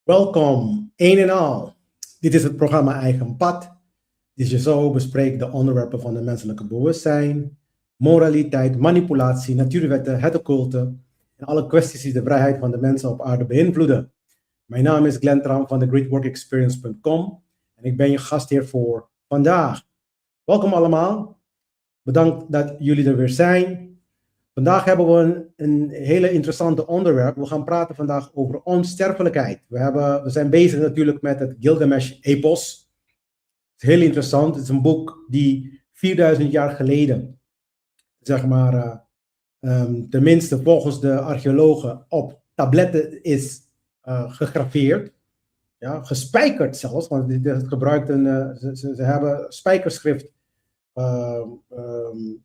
Welkom, een en al. Dit is het programma Eigen Pad. Dit je zo bespreekt de onderwerpen van het menselijke bewustzijn, moraliteit, manipulatie, natuurwetten, het occulte en alle kwesties die de vrijheid van de mensen op aarde beïnvloeden. Mijn naam is Tramm van thegreatworkexperience.com en ik ben je gastheer voor vandaag. Welkom allemaal. Bedankt dat jullie er weer zijn. Vandaag hebben we een hele interessante onderwerp. We gaan praten vandaag over onsterfelijkheid. We zijn bezig natuurlijk met het Gligamesj Epos. Het is heel interessant. Het is een boek die 4000 jaar geleden, zeg maar, tenminste volgens de archeologen, op tabletten is gegraveerd. Ja, gespijkerd zelfs, want het gebruikt ze hebben spijkerschrift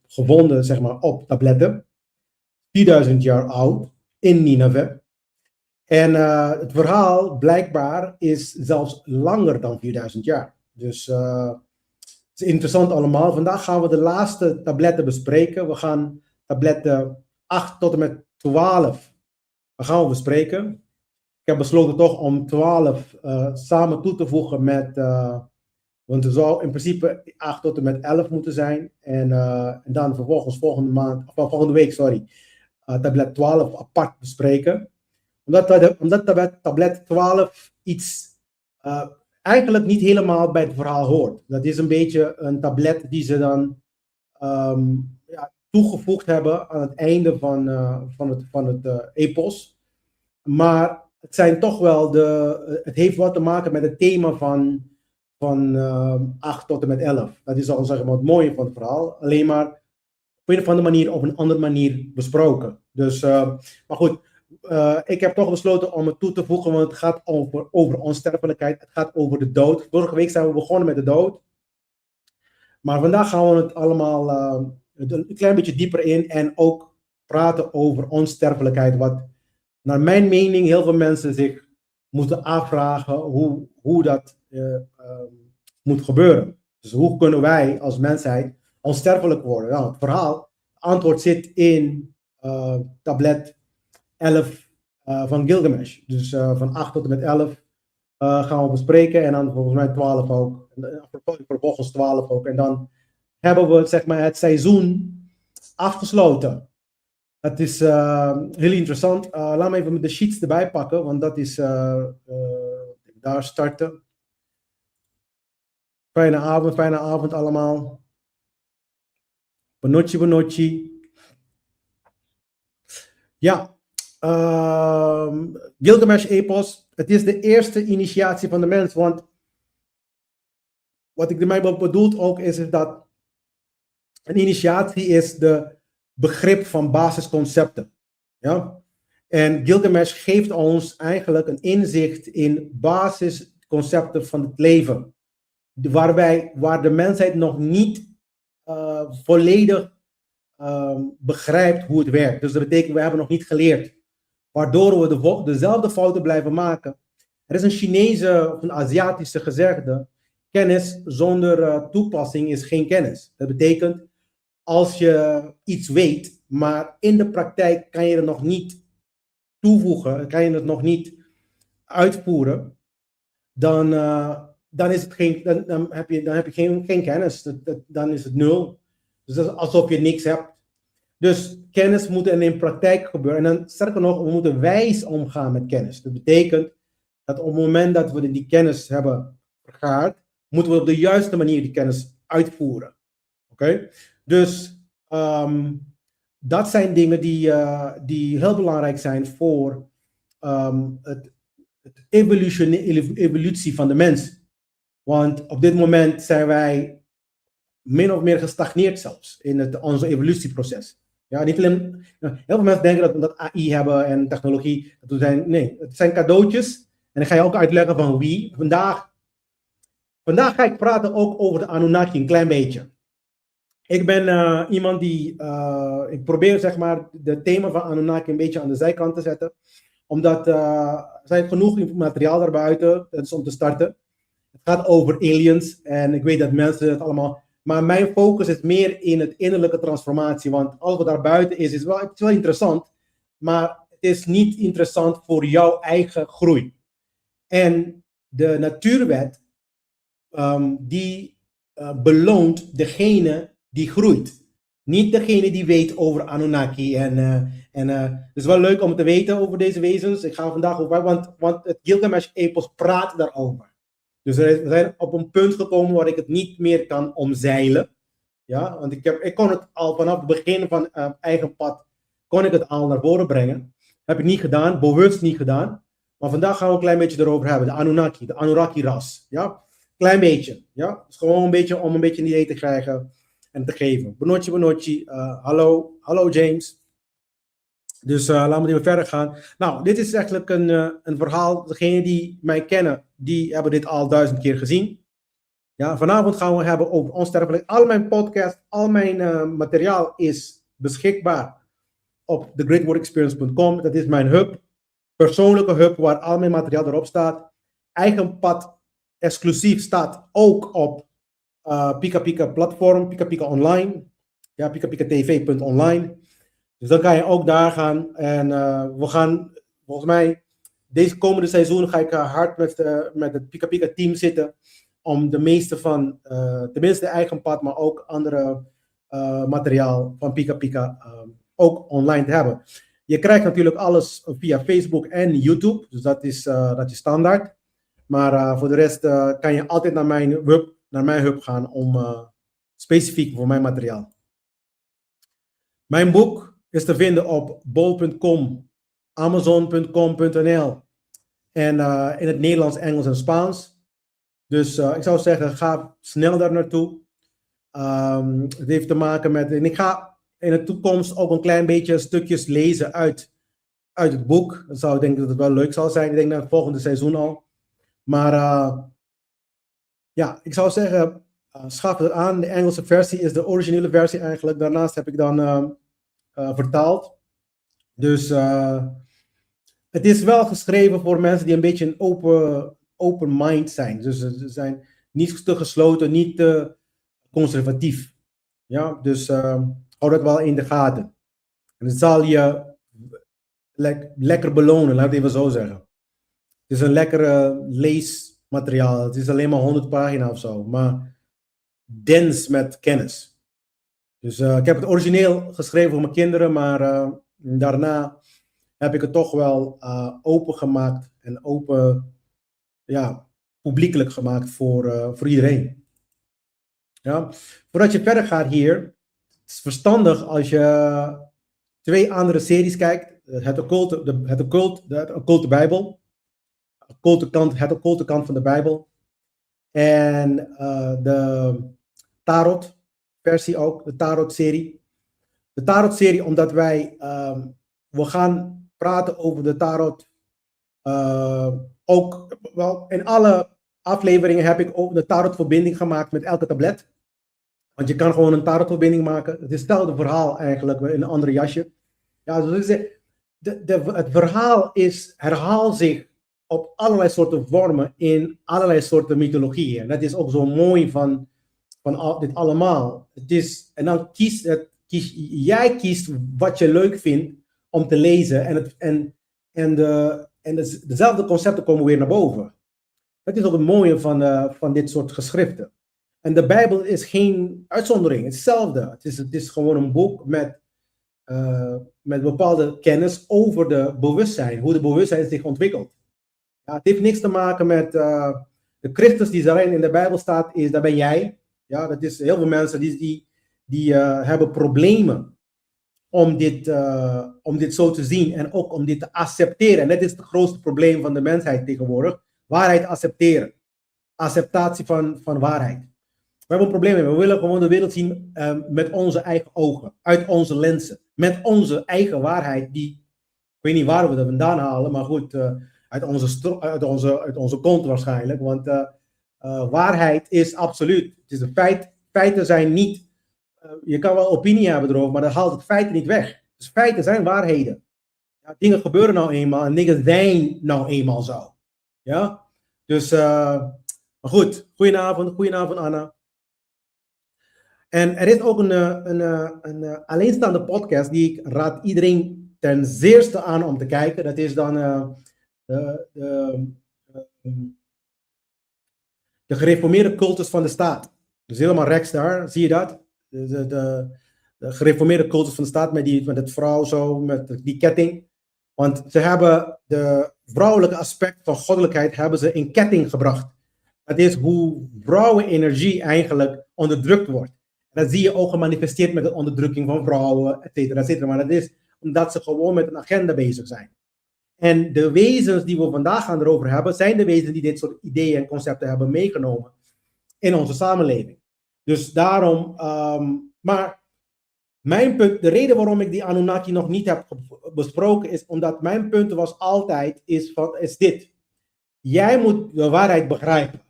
gevonden, zeg maar, op tabletten. 4000 jaar oud in Nineveh. En het verhaal blijkbaar is zelfs langer dan 4000 jaar. Dus het is interessant allemaal. Vandaag gaan we de laatste tabletten bespreken. We gaan tabletten 8 tot en met 12 gaan we bespreken. Ik heb besloten toch om 12 samen toe te voegen met, want er zou in principe 8 tot en met 11 moeten zijn. En dan vervolgens volgende week, tablet 12 apart bespreken. Omdat tablet 12 iets eigenlijk niet helemaal bij het verhaal hoort. Dat is een beetje een tablet die ze dan toegevoegd hebben aan het einde van het epos. Maar het zijn toch wel het heeft wat te maken met het thema van 8 tot en met 11. Dat is al, zeg maar, het mooie van het verhaal. Alleen maar op een of andere manier op een andere manier besproken. Dus, maar goed, ik heb toch besloten om het toe te voegen, want het gaat over onsterfelijkheid. Het gaat over de dood. Vorige week zijn we begonnen met de dood. Maar vandaag gaan we het allemaal een klein beetje dieper in en ook praten over onsterfelijkheid. Wat naar mijn mening heel veel mensen zich moeten afvragen hoe dat moet gebeuren. Dus hoe kunnen wij als mensheid onsterfelijk worden? Nou, het antwoord zit in tablet 11 van Gligamesj. Dus van 8 tot en met 11 gaan we bespreken. En dan volgens mij 12 ook. Vervolgens 12 ook. En dan hebben we, zeg maar, het seizoen afgesloten. Het is heel interessant. Laat me even de sheets erbij pakken, want dat is daar starten. Fijne avond allemaal. Benotje. Ja, Gligamesj Epos, het is de eerste initiatie van de mens, want wat ik ermee bedoel ook is dat een initiatie is de begrip van basisconcepten. Ja? En Gligamesj geeft ons eigenlijk een inzicht in basisconcepten van het leven, waar de mensheid nog niet volledig begrijpt hoe het werkt. Dus dat betekent, we hebben nog niet geleerd. Waardoor we dezelfde fouten blijven maken. Er is een Chinese of een Aziatische gezegde: kennis zonder toepassing is geen kennis. Dat betekent, als je iets weet, maar in de praktijk kan je het nog niet toevoegen, kan je het nog niet uitvoeren, dan heb je geen kennis. Dan is het nul. Dus dat is alsof je niks hebt. Dus kennis moet in praktijk gebeuren. En dan, sterker nog, we moeten wijs omgaan met kennis. Dat betekent dat op het moment dat we die kennis hebben vergaard, moeten we op de juiste manier die kennis uitvoeren. Oké? Dus dat zijn dingen die heel belangrijk zijn voor het evolutie van de mens. Want op dit moment zijn wij min of meer gestagneerd zelfs in onze evolutieproces. Ja, niet alleen, heel veel mensen denken dat we dat AI hebben en technologie. Nee, het zijn cadeautjes. En ik ga je ook uitleggen van wie. Vandaag ga ik praten ook over de Anunnaki een klein beetje. Ik ben iemand die, ik probeer, zeg maar, het thema van Anunnaki een beetje aan de zijkant te zetten. Omdat er zijn genoeg materiaal daarbuiten, dat is om te starten. Het gaat over aliens en ik weet dat mensen het allemaal... Maar mijn focus is meer in het innerlijke transformatie. Want alles wat daarbuiten is het is wel interessant. Maar het is niet interessant voor jouw eigen groei. En de natuurwet die beloont degene die groeit. Niet degene die weet over Anunnaki. Het is wel leuk om te weten over deze wezens. Ik ga vandaag over, want het Gilgamesh-epos praat daarover. Dus we zijn op een punt gekomen waar ik het niet meer kan omzeilen. Ja, want ik kon het al vanaf het begin van eigen pad, kon ik het al naar voren brengen. Heb ik niet gedaan, bewust niet gedaan. Maar vandaag gaan we een klein beetje erover hebben. De Anunnaki, de Anunnaki-ras. Ja, klein beetje. Ja, dus gewoon een beetje om een beetje een idee te krijgen en te geven. Benotje. Hallo James. Dus laten we even verder gaan. Nou, dit is eigenlijk een verhaal. Degenen die mij kennen, die hebben dit al 1000 keer gezien. Ja, vanavond gaan we hebben over onsterfelijk. Al mijn podcast, al mijn materiaal is beschikbaar op thegreatworkexperience.com. Dat is mijn hub, persoonlijke hub, waar al mijn materiaal erop staat. Eigen pad exclusief staat ook op Pika platform, Pika online. Ja, pikapikatv.online. Dus dan kan je ook daar gaan. En we gaan, volgens mij, deze komende seizoen ga ik hard met het Pika team zitten. Om de meeste van, tenminste eigen pad, maar ook andere materiaal van Pika ook online te hebben. Je krijgt natuurlijk alles via Facebook en YouTube, dus dat is standaard. Maar voor de rest kan je altijd naar mijn hub gaan om specifiek voor mijn materiaal. Mijn boek is te vinden op bol.com, amazon.com.nl en in het Nederlands, Engels en Spaans. Dus ik zou zeggen, ga snel daar naartoe. Het heeft te maken met, en ik ga in de toekomst ook een klein beetje stukjes lezen uit het boek. Ik denk dat het wel leuk zal zijn. Ik denk naar het volgende seizoen al. Maar ja, ik zou zeggen, schaf het aan. De Engelse versie is de originele versie eigenlijk. Daarnaast heb ik dan vertaald. Dus het is wel geschreven voor mensen die een beetje een open mind zijn. Dus ze zijn niet te gesloten, niet te conservatief. Ja, dus hou dat wel in de gaten. En het zal je lekker belonen, laat ik het even zo zeggen. Het is een lekkere leesmateriaal. Het is alleen maar 100 pagina's of zo, maar dens met kennis. Dus ik heb het origineel geschreven voor mijn kinderen, maar daarna heb ik het toch wel open gemaakt en publiekelijk gemaakt voor iedereen. Ja. Voordat je verder gaat hier, het is verstandig als je 2 andere series kijkt. Het occulte Bijbel. Het occulte kant van de Bijbel. En de Tarot versie ook, de Tarot serie. De Tarot serie omdat we gaan praten over de Tarot. Ook wel in alle afleveringen heb ik ook de tarotverbinding gemaakt met elke tablet. Want je kan gewoon een tarotverbinding maken. Het is hetzelfde verhaal eigenlijk in een ander jasje. Ja, dus het verhaal herhaalt zich op allerlei soorten vormen in allerlei soorten mythologieën. Dat is ook zo mooi van dit allemaal. En dan jij kiest wat je leuk vindt om te lezen en dezelfde concepten komen weer naar boven. Dat is ook het mooie van dit soort geschriften. En de Bijbel is geen uitzondering, het is hetzelfde. Het is gewoon een boek met bepaalde kennis over de bewustzijn, hoe de bewustzijn zich ontwikkelt. Ja, het heeft niks te maken met de Christus die daarin in de Bijbel staat, dat ben jij. Ja, dat is heel veel mensen die hebben problemen om dit zo te zien en ook om dit te accepteren. En dat is het grootste probleem van de mensheid tegenwoordig. Waarheid accepteren. Acceptatie van waarheid. We hebben een probleem mee. We willen gewoon de wereld zien met onze eigen ogen. Uit onze lenzen. Met onze eigen waarheid. Ik weet niet waar we dat vandaan halen. Maar goed, uit onze kont waarschijnlijk. Want waarheid is absoluut. Het is een feit. Feiten zijn niet. Je kan wel opinie hebben erover. Maar dat haalt het feiten niet weg. Dus feiten zijn waarheden. Ja, dingen gebeuren nou eenmaal. En dingen zijn nou eenmaal zo. Ja. Dus, maar goed. Goedenavond Anna. En er is ook een alleenstaande podcast die ik raad iedereen ten zeerste aan om te kijken. Dat is dan de gereformeerde cultus van de staat. Dus helemaal rechts daar, zie je dat? De gereformeerde cultus van de staat met het vrouw zo, met die ketting. Want ze hebben de vrouwelijke aspect van goddelijkheid hebben ze in ketting gebracht. Dat is hoe vrouwenenergie eigenlijk onderdrukt wordt. En dat zie je ook gemanifesteerd met de onderdrukking van vrouwen, et cetera, et cetera. Maar dat is omdat ze gewoon met een agenda bezig zijn. En de wezens die we vandaag gaan erover hebben, zijn de wezens die dit soort ideeën en concepten hebben meegenomen in onze samenleving. Dus daarom, maar mijn punt, de reden waarom ik die Anunnaki nog niet heb besproken, is omdat mijn punt was altijd, is dit. Jij moet de waarheid begrijpen.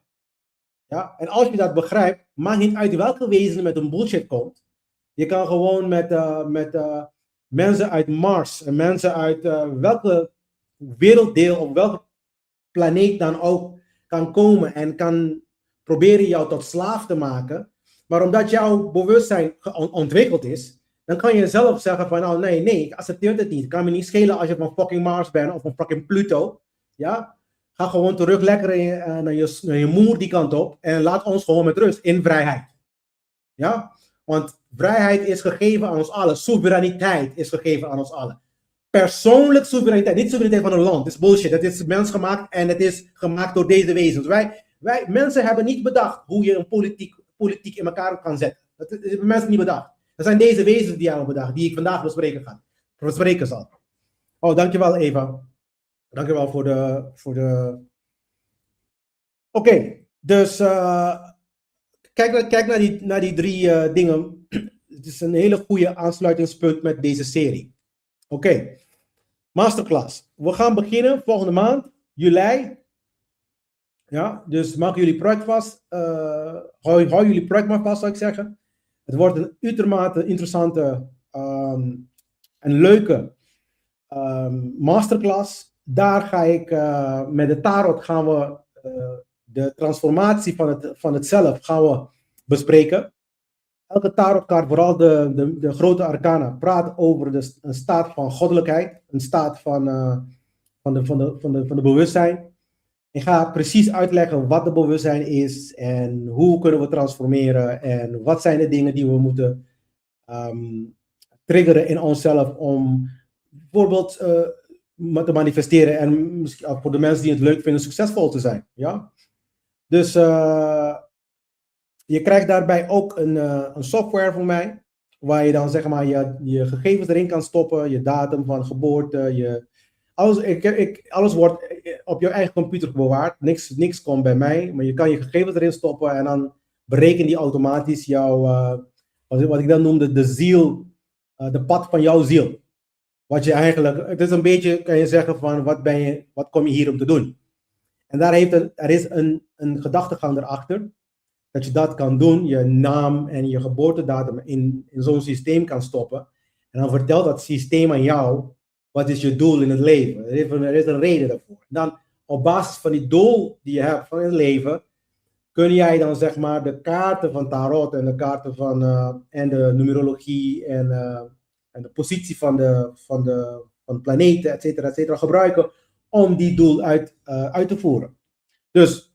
Ja? En als je dat begrijpt, maakt niet uit welke wezen met een bullshit komt. Je kan gewoon met mensen uit Mars en mensen uit welke werelddeel of welke planeet dan ook kan komen en kan proberen jou tot slaaf te maken. Maar omdat jouw bewustzijn ontwikkeld is, dan kan je zelf zeggen van, oh nee, ik accepteer het niet. Het kan me niet schelen als je van fucking Mars bent of van fucking Pluto. Ja? Ga gewoon terug lekker naar je moeder die kant op en laat ons gewoon met rust in vrijheid. Ja? Want vrijheid is gegeven aan ons allen. Soevereiniteit is gegeven aan ons allen. Persoonlijk soevereiniteit, niet soevereiniteit van een land. Dat is bullshit. Dat is mensgemaakt en het is gemaakt door deze wezens. Wij mensen hebben niet bedacht hoe je een politiek in elkaar kan zetten. Dat hebben mensen niet bedacht. Dat zijn deze wezens die hebben bedacht, die ik vandaag bespreken zal. Oh, dankjewel Eva. Dankjewel voor de... Oké, dus kijk naar die drie dingen. Het is een hele goede aansluitingspunt met deze serie. Oké, masterclass. We gaan beginnen volgende maand, juli. Ja, dus maak jullie project vast. Hou jullie project maar vast, zou ik zeggen. Het wordt een uitermate interessante en leuke masterclass. Daar ga ik met de tarot gaan we de transformatie van het zelf gaan we bespreken. Elke tarotkaart, vooral de grote arcana, praat over een staat van goddelijkheid, een staat van de bewustzijn. Ik ga precies uitleggen wat de bewustzijn is en hoe kunnen we transformeren en wat zijn de dingen die we moeten triggeren in onszelf om bijvoorbeeld te manifesteren en misschien voor de mensen die het leuk vinden succesvol te zijn. Ja? Dus je krijgt daarbij ook een software van mij waar je dan zeg maar je gegevens erin kan stoppen, je datum van geboorte, alles wordt op je eigen computer bewaard. Niks komt bij mij, maar je kan je gegevens erin stoppen en dan bereken die automatisch jouw, wat ik dan noemde, de ziel, de pad van jouw ziel. Wat je eigenlijk, het is een beetje, kan je zeggen van, wat kom je hier om te doen? En er is een gedachtegang erachter, dat je dat kan doen, je naam en je geboortedatum in zo'n systeem kan stoppen. En dan vertelt dat systeem aan jou, wat is je doel in het leven? Er is een reden daarvoor. Dan op basis van die doel die je hebt van het leven, kun jij dan zeg maar de kaarten van tarot en de kaarten en de numerologie en de positie van de planeten, et cetera, gebruiken om die doel uit te voeren. Dus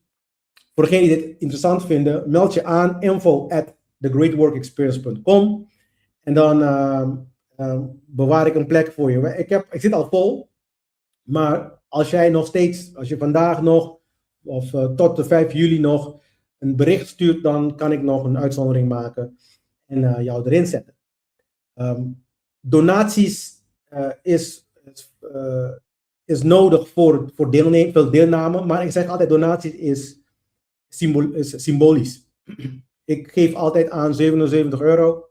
voor degenen die dit interessant vinden, meld je aan info@thegreatworkexperience.com en dan bewaar ik een plek voor je. Ik zit al vol, maar als je vandaag nog of tot de 5 juli nog een bericht stuurt, dan kan ik nog een uitzondering maken en jou erin zetten. Donaties is nodig voor deelname, maar ik zeg altijd donaties is symbolisch. Ik geef altijd aan €77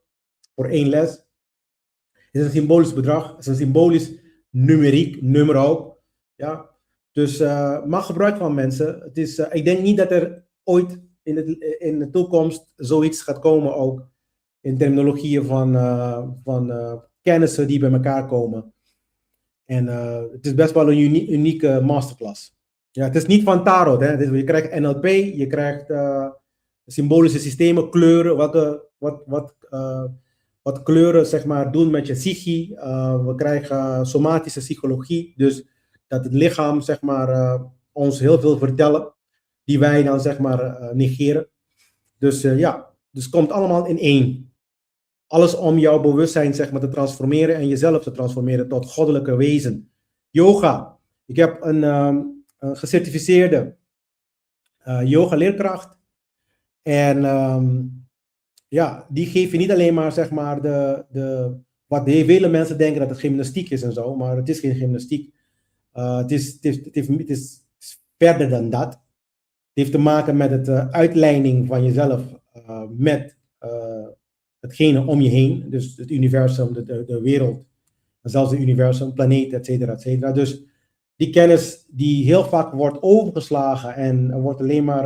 voor 1 les. Het is een symbolisch bedrag, het is een symbolisch nummer ook. Ja? Dus maak gebruik van mensen. Ik denk niet dat er ooit in de toekomst zoiets gaat komen ook in terminologieën van kennissen die bij elkaar komen. En het is best wel een unieke masterclass. Ja, het is niet van tarot. Hè? Je krijgt NLP, je krijgt symbolische systemen, kleuren, wat kleuren zeg maar doen met je psyche. We krijgen somatische psychologie, dus dat het lichaam zeg maar ons heel veel vertellen, die wij dan zeg maar negeren. Dus dus het komt allemaal in één. Alles om jouw bewustzijn zeg maar te transformeren en jezelf te transformeren tot goddelijke wezen. Yoga. Ik heb een gecertificeerde yoga leerkracht. En die geven niet alleen maar zeg maar wat vele mensen denken dat het gymnastiek is en zo, maar het is geen gymnastiek. Het is verder dan dat. Het heeft te maken met het uitleiding van jezelf met hetgene om je heen. Dus het universum, de wereld, en zelfs het universum, planeet, et cetera, et cetera. Dus die kennis die heel vaak wordt overgeslagen en er wordt alleen maar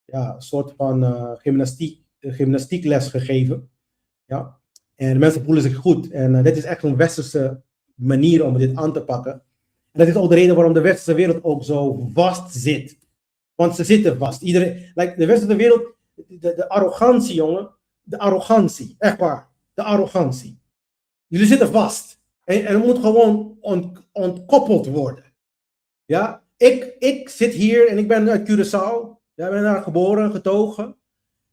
een soort van gymnastiekles gegeven. Ja. En mensen voelen zich goed. En dit is echt een westerse manier om dit aan te pakken. En dat is ook de reden waarom de westerse wereld ook zo vast zit. Want ze zitten vast. De westerse wereld, de arrogantie, jongen. De arrogantie, echt waar. De arrogantie. Jullie zitten vast. En het moet gewoon ontkoppeld worden. Ja, ik zit hier en ik ben uit Curaçao. Ja, ik ben daar geboren, getogen.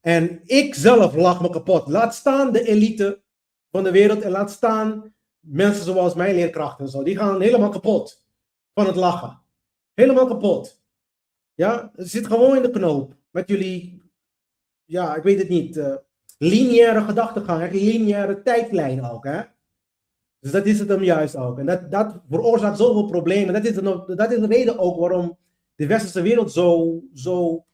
En ik zelf lach me kapot. Laat staan de elite van de wereld en laat staan mensen zoals mijn leerkrachten en zo. Die gaan helemaal kapot van het lachen. Helemaal kapot. Ja, het zit gewoon in de knoop. Met jullie, ik weet het niet, lineaire gedachtegang, echt lineaire tijdlijn ook, hè. Dus dat is het hem juist ook. En dat veroorzaakt zoveel problemen. Dat is de reden ook waarom de westerse wereld zo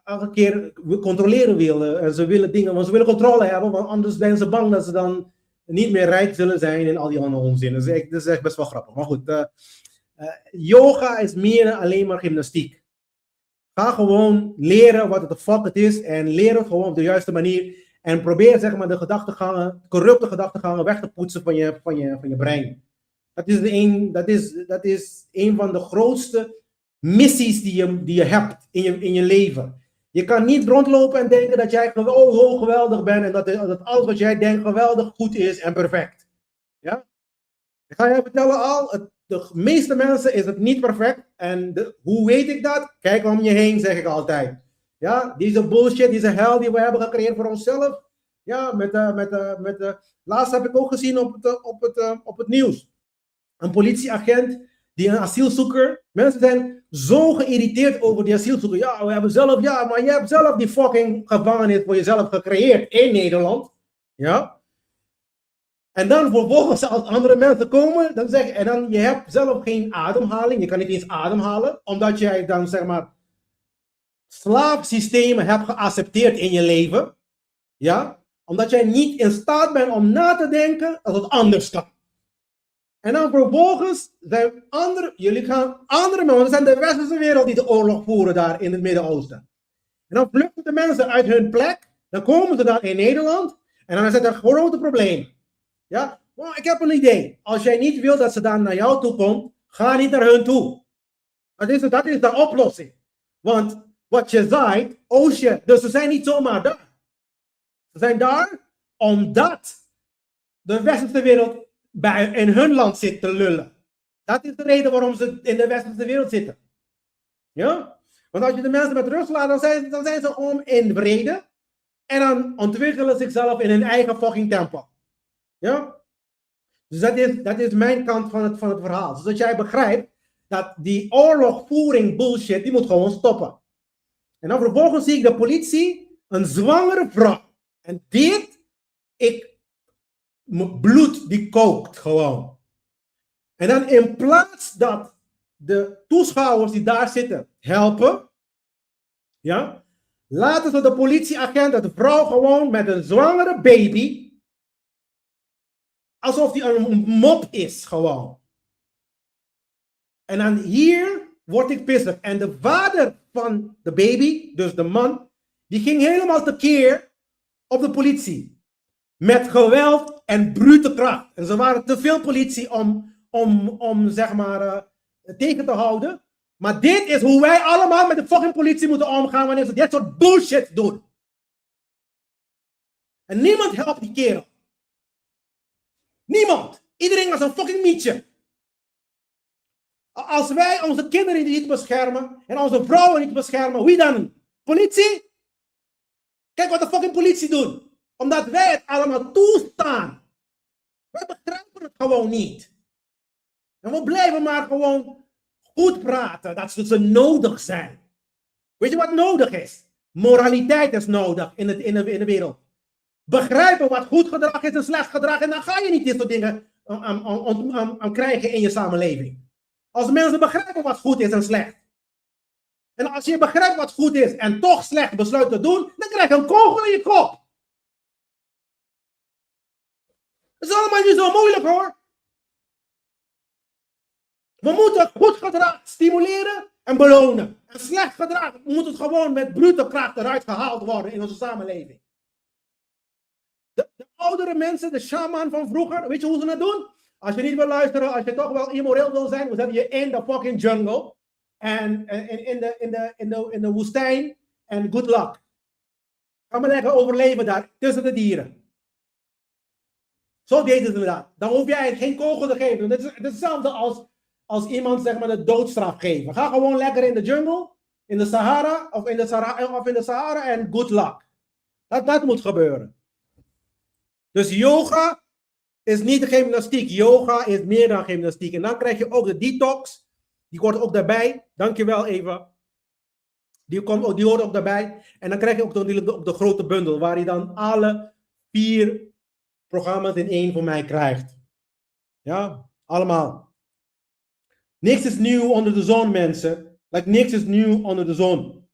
elke keer controleren willen. En ze willen dingen, want ze willen controle hebben, want anders zijn ze bang dat ze dan niet meer rijk zullen zijn en al die andere onzin. Dat is echt best wel grappig. Maar goed, yoga is meer dan alleen maar gymnastiek. Ga gewoon leren wat de fuck het is en leer het gewoon op de juiste manier. En probeer zeg maar de gedachtegangen, corrupte gedachtegangen weg te poetsen van je brein. Dat is een van de grootste missies die je hebt in je leven. Je kan niet rondlopen en denken dat jij geweldig bent en dat alles wat jij denkt geweldig goed is en perfect. Ja? Ik ga je vertellen de meeste mensen is het niet perfect. En hoe weet ik dat? Kijk om je heen, zeg ik altijd. Ja, deze bullshit, deze hel die we hebben gecreëerd voor onszelf. Ja, laatst heb ik ook gezien op het nieuws. Een politieagent die een asielzoeker. Mensen zijn zo geïrriteerd over die asielzoeker. Ja, maar je hebt zelf die fucking gevangenis voor jezelf gecreëerd in Nederland. Ja. En dan vervolgens als andere mensen komen, je hebt zelf geen ademhaling. Je kan niet eens ademhalen, omdat jij dan zeg maar slaapsystemen hebt geaccepteerd in je leven. Ja? Omdat jij niet in staat bent om na te denken dat het anders kan. En dan vervolgens zijn jullie gaan andere mensen, dat zijn de westerse wereld die de oorlog voeren daar in het Midden-Oosten. En dan vluchten de mensen uit hun plek, dan komen ze dan in Nederland en dan is het een grote probleem. Ja, well, ik heb een idee. Als jij niet wil dat ze dan naar jou toe komt, ga niet naar hun toe. Dat is de oplossing. Want wat je zei, dus ze zijn niet zomaar daar. Ze zijn daar omdat de westerse wereld in hun land zit te lullen. Dat is de reden waarom ze in de westerse wereld zitten. Ja? Want als je de mensen met rust laat, dan zijn ze om in vrede. En dan ontwikkelen ze zichzelf in hun eigen fucking tempo. Ja? Dus dat is mijn kant van het verhaal. Dus dat jij begrijpt dat die oorlogvoering bullshit, die moet gewoon stoppen. En dan vervolgens zie ik de politie, een zwangere vrouw. En mijn bloed die kookt gewoon. En dan in plaats dat de toeschouwers die daar zitten helpen, ja, laten ze de politieagent, dat de vrouw gewoon met een zwangere baby, alsof die een mop is gewoon. En dan hier word ik pissig. En de vader van de baby, dus de man, die ging helemaal tekeer op de politie. Met geweld en brute kracht. En ze waren te veel politie om zeg maar tegen te houden. Maar dit is hoe wij allemaal met de fucking politie moeten omgaan wanneer ze dit soort bullshit doen. En niemand helpt die kerel. Niemand. Iedereen was een fucking mietje. Als wij onze kinderen niet beschermen en onze vrouwen niet beschermen, wie dan? Politie? Kijk wat de fucking politie doet. Omdat wij het allemaal toestaan. Wij begrijpen het gewoon niet. En we blijven maar gewoon goed praten dat ze nodig zijn. Weet je wat nodig is? Moraliteit is nodig in de wereld. Begrijpen wat goed gedrag is en slecht gedrag. En dan ga je niet dit soort dingen krijgen in je samenleving. Als mensen begrijpen wat goed is en slecht. En als je begrijpt wat goed is en toch slecht besluit te doen, dan krijg je een kogel in je kop. Dat is allemaal niet zo moeilijk hoor. We moeten goed gedrag stimuleren en belonen. En slecht gedrag moet het gewoon met brute kracht eruit gehaald worden in onze samenleving. De oudere mensen, de shaman van vroeger, weet je hoe ze dat doen? Als je niet wil luisteren, als je toch wel immoreel wil zijn, we zetten je in de fucking jungle. En in de woestijn. En good luck. Ga maar lekker overleven daar, tussen de dieren. Zo deden ze dat. Dan hoef jij geen kogel te geven. Het is hetzelfde als iemand zeg maar de doodstraf geven. Ga gewoon lekker in de jungle, in de Sahara, of in de Sahara en good luck. Dat moet gebeuren. Dus yoga is niet gymnastiek. Yoga is meer dan gymnastiek. En dan krijg je ook de detox. Die hoort ook daarbij. Dankjewel Eva. Die hoort ook daarbij. En dan krijg je ook de grote bundel. Waar je dan alle 4 programma's in 1 van mij krijgt. Ja, allemaal. Niks is nieuw onder de zon, mensen. Niks is nieuw onder de zon.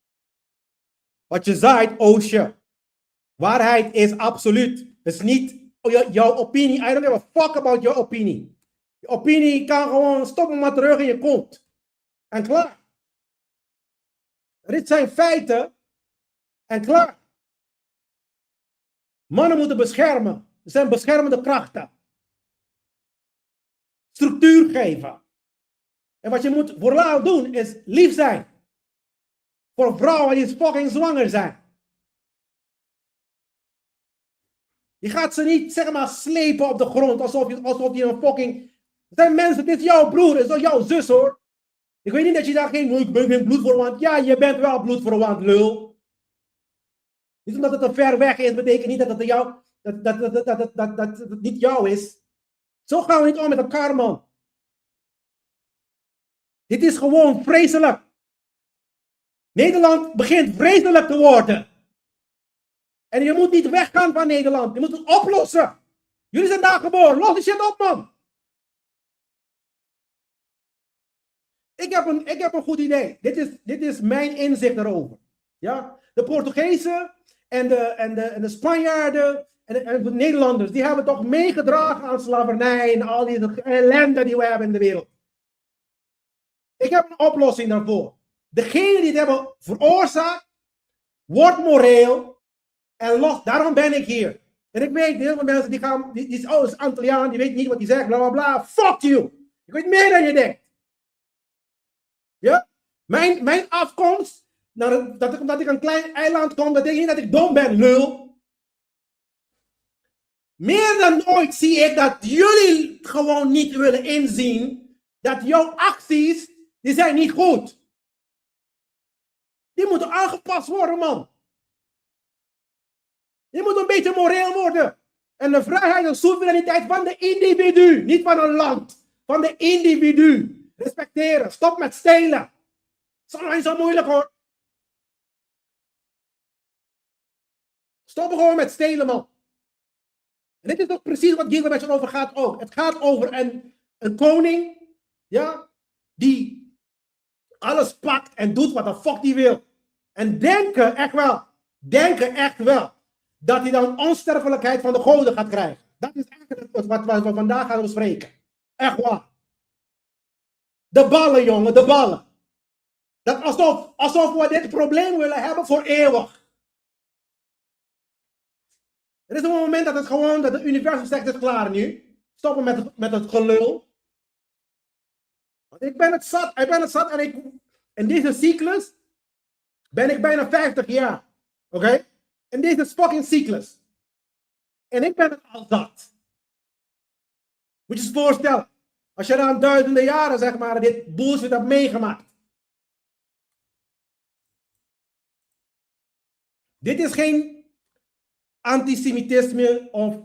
Wat je zaait, oogst je. Waarheid is absoluut. Het is niet jouw opinie. I don't give a fuck about your opinie. Je opinie kan gewoon stoppen maar terug in je kont. En klaar. Dit zijn feiten. En klaar. Mannen moeten beschermen. Er zijn beschermende krachten. Structuur geven. En wat je moet vooral doen is lief zijn. Voor vrouwen die fucking zwanger zijn. Je gaat ze niet zeg maar slepen op de grond alsof je een fucking... Er zijn mensen, dit is jouw broer, dit is jouw zus hoor. Ik weet niet dat je daar ik ben geen bloedverwant. Ja, je bent wel bloedverwant, lul. Niet omdat het te ver weg is, betekent niet dat het niet jou is. Zo gaan we niet om met elkaar, man. Dit is gewoon vreselijk. Nederland begint vreselijk te worden. En je moet niet weggaan van Nederland. Je moet het oplossen. Jullie zijn daar geboren. Los die shit op, man. Ik heb een goed idee. Dit is mijn inzicht daarover. Ja? De Portugezen en de Spanjaarden en de Nederlanders, die hebben toch meegedragen aan slavernij en al die ellende die we hebben in de wereld. Ik heb een oplossing daarvoor. Degene die het hebben veroorzaakt, wordt moreel en los. Daarom ben ik hier. En ik weet, heel veel mensen die is Antilliaan, die weet niet wat hij zegt, bla bla bla. Fuck you! Ik weet meer dan je denkt. Ja? Mijn afkomst, omdat ik een klein eiland kom, dat betekent niet dat ik dom ben, lul. Meer dan ooit zie ik dat jullie gewoon niet willen inzien dat jouw acties, die zijn niet goed. Die moeten aangepast worden, man. Je moet een beetje moreel worden. En de vrijheid en soevereiniteit van de individu, niet van een land. Van de individu. Respecteren. Stop met stelen. Dat is allemaal niet zo moeilijk hoor. Stop gewoon met stelen, man. En dit is ook precies wat Gligamesj over gaat ook. Het gaat over een koning, ja, die alles pakt en doet wat de fuck die wil. En denken echt wel, dat hij dan onsterfelijkheid van de goden gaat krijgen. Dat is eigenlijk wat we vandaag gaan bespreken. Echt waar. De ballen, jongen, de ballen. Dat alsof we dit probleem willen hebben voor eeuwig. Er is een moment dat het universum zegt, het is klaar nu. Stoppen met het gelul. Want ik ben het zat en in deze cyclus ben ik bijna 50 jaar. Oké? In deze fucking cyclus. En ik ben het al zat. Moet je je voorstellen. Als je dan duizenden jaren, zeg maar, dit bullshit hebt meegemaakt. Dit is geen antisemitisme of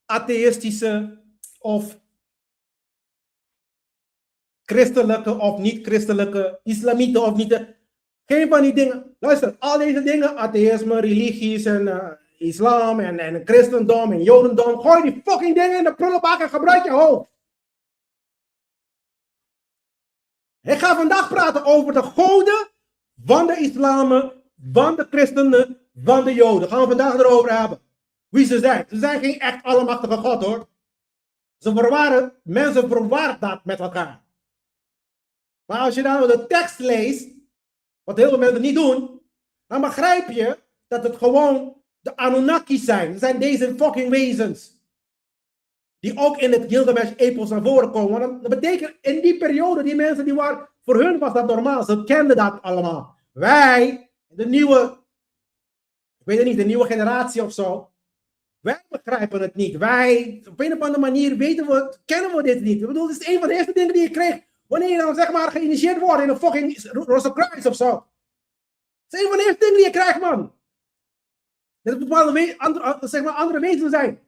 atheïstische of christelijke of niet-christelijke, islamieten of niet. Geen van die dingen. Luister, al deze dingen, atheïsme, religies en islam en christendom en jodendom. Gooi die fucking dingen in de prullenbak en gebruik je hoofd. Ik ga vandaag praten over de goden van de islam, van de christenen, van de joden. Gaan we vandaag erover hebben. Wie ze zijn. Ze zijn geen echt allemachtige God hoor. Mensen verwarren dat met elkaar. Maar als je dan de tekst leest, wat heel veel mensen niet doen, dan begrijp je dat het gewoon de Anunnakis zijn. Het zijn deze fucking wezens. Die ook in het Gligamesj Epos naar voren komen. Want dat betekent in die periode, die mensen die waren, voor hun was dat normaal. Ze kenden dat allemaal. Wij, de nieuwe, ik weet het niet, de nieuwe generatie of zo. Wij begrijpen het niet. Wij, op een of andere manier kennen we dit niet. Ik bedoel, het is een van de eerste dingen die je kreeg wanneer je dan zeg maar geïnitieerd wordt in een fucking Rosacruis of zo. Het is een van de eerste dingen die je krijgt, man. Dat bepaalde andere wezens zijn.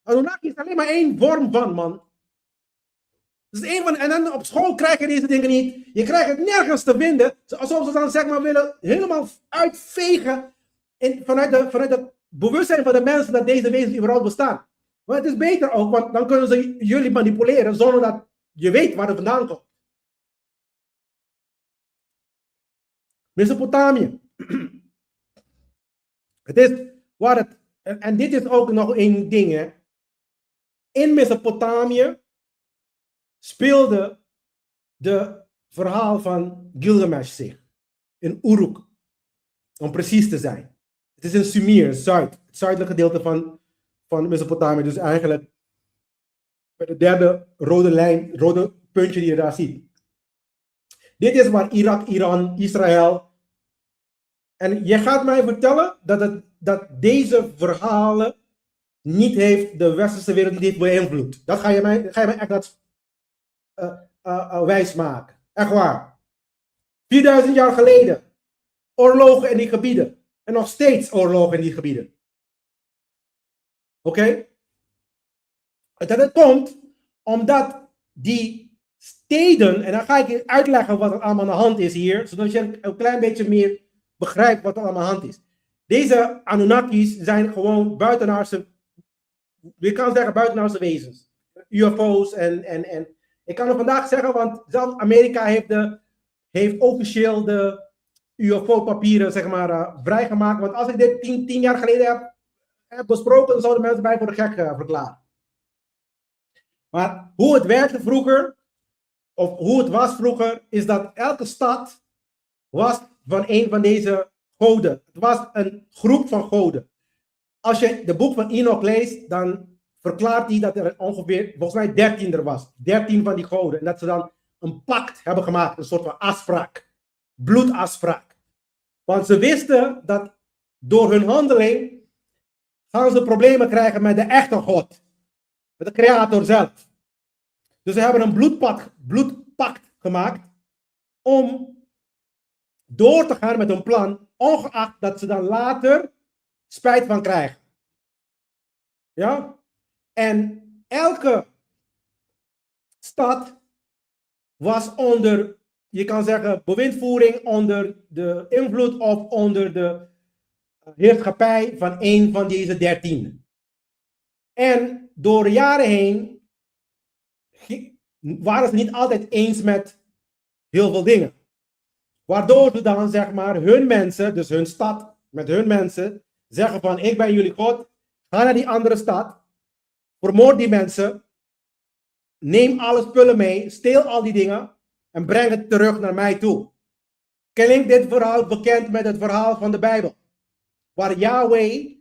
Anunnaki is alleen maar één vorm van, man. Dus en dan op school krijg je deze dingen niet. Je krijgt het nergens te vinden. Alsof ze dan zeg maar willen helemaal uitvegen vanuit het bewustzijn van de mensen dat deze wezens überhaupt bestaan. Maar het is beter ook, want dan kunnen ze jullie manipuleren zonder dat je weet waar het vandaan komt. Mesopotamië. Het is waar het, en dit is ook nog één ding, hè. In Mesopotamië speelde de verhaal van Gilgamesh zich. In Uruk, om precies te zijn. Het is in Sumer, het zuidelijke gedeelte van Mesopotamië. Dus eigenlijk de derde rode puntje die je daar ziet. Dit is waar Irak, Iran, Israël. En je gaat mij vertellen dat deze verhalen niet heeft de westerse wereld niet heeft beïnvloed. Dat ga je mij echt wijs maken. Echt waar. 4000 jaar geleden. Oorlogen in die gebieden. En nog steeds oorlogen in die gebieden. Oké? Dat komt omdat die steden, en dan ga ik je uitleggen wat er allemaal aan de hand is hier, zodat je een klein beetje meer begrijpt wat er allemaal aan de hand is. Deze Anunnakis zijn gewoon buitenaardse, je kan zeggen buitenaardse wezens. UFO's en ik kan het vandaag zeggen, want zelfs Amerika heeft officieel de UFO-papieren zeg maar vrijgemaakt. Want als ik dit 10 jaar geleden heb besproken, dan zouden mensen mij voor de gek verklaren. Maar hoe het werkte vroeger, of hoe het was vroeger, is dat elke stad was van een van deze goden. Het was een groep van goden. Als je de boek van Enoch leest, dan verklaart hij dat er ongeveer, volgens mij 13 er was. 13 van die goden. En dat ze dan een pact hebben gemaakt, een soort van afspraak. Bloedafspraak. Want ze wisten dat door hun handeling gaan ze problemen krijgen met de echte God. Met de creator zelf. Dus ze hebben een bloedpact gemaakt om door te gaan met hun plan, ongeacht dat ze dan later spijt van krijgen. Ja? En elke stad was onder, je kan zeggen, bewindvoering, onder de invloed of onder de heerschappij van een van deze 13. En door de jaren heen waren ze niet altijd eens met heel veel dingen. Waardoor ze dan, zeg maar, hun mensen, dus hun stad met hun mensen, zeggen van, ik ben jullie God, ga naar die andere stad, vermoord die mensen, neem alle spullen mee, steel al die dingen en breng het terug naar mij toe. Klinkt dit verhaal bekend met het verhaal van de Bijbel? Waar Yahweh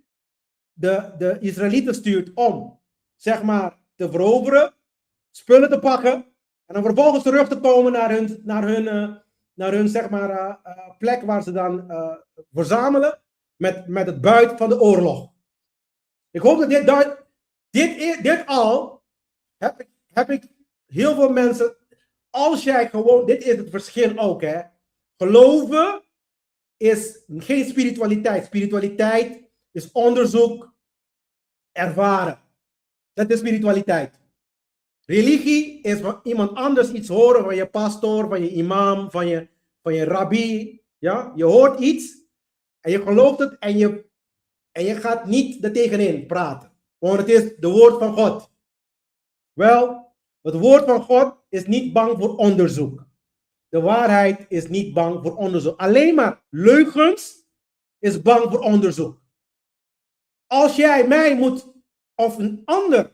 de Israëlieten stuurt om, zeg maar, te veroveren, spullen te pakken en dan vervolgens terug te komen naar hun zeg maar, plek waar ze dan verzamelen met het buit van de oorlog. Ik hoop dat dit al, heb heb ik heel veel mensen, als jij gewoon, dit is het verschil ook, hè. Geloven is geen spiritualiteit. Spiritualiteit is onderzoek, ervaren. Dat is spiritualiteit. Religie is van iemand anders iets horen, van je pastoor, van je imam, van je rabbi. Ja? Je hoort iets en je gelooft het en je gaat niet er tegenin praten. Want het is de woord van God. Wel, het woord van God is niet bang voor onderzoek. De waarheid is niet bang voor onderzoek. Alleen maar leugens is bang voor onderzoek. Als jij mij moet, of een ander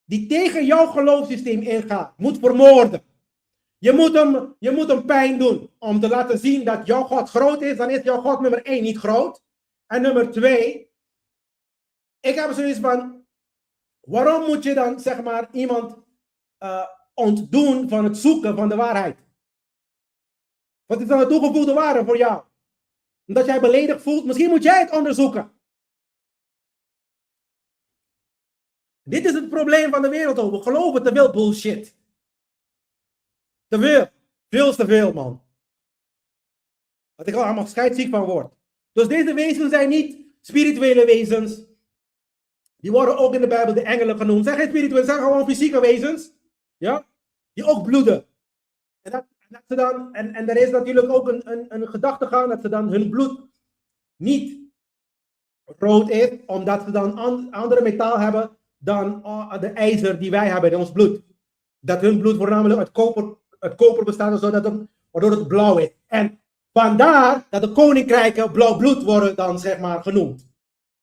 die tegen jouw geloofssysteem ingaat, moet vermoorden. Je moet hem pijn doen om te laten zien dat jouw God groot is. Dan is jouw God nummer 1 niet groot. En nummer 2, ik heb zoiets van, waarom moet je dan zeg maar iemand ontdoen van het zoeken van de waarheid? Wat is dan de toegevoegde waarde voor jou? Omdat jij beledigd voelt, misschien moet jij het onderzoeken. Dit is het probleem van de wereld ook. We geloven te veel bullshit. Te veel. Veel te veel, man. Dat ik al allemaal scheidsziek van word. Dus deze wezens zijn niet spirituele wezens. Die worden ook in de Bijbel de engelen genoemd. Zijn geen spirituele, zijn gewoon fysieke wezens. Ja? Die ook bloeden. En er is natuurlijk ook een gedachtegang dat ze dan hun bloed niet rood is, omdat ze dan andere metaal hebben dan de ijzer die wij hebben in ons bloed. Dat hun bloed voornamelijk uit koper bestaat, waardoor het blauw is. En vandaar dat de koninkrijken blauw bloed worden dan zeg maar genoemd.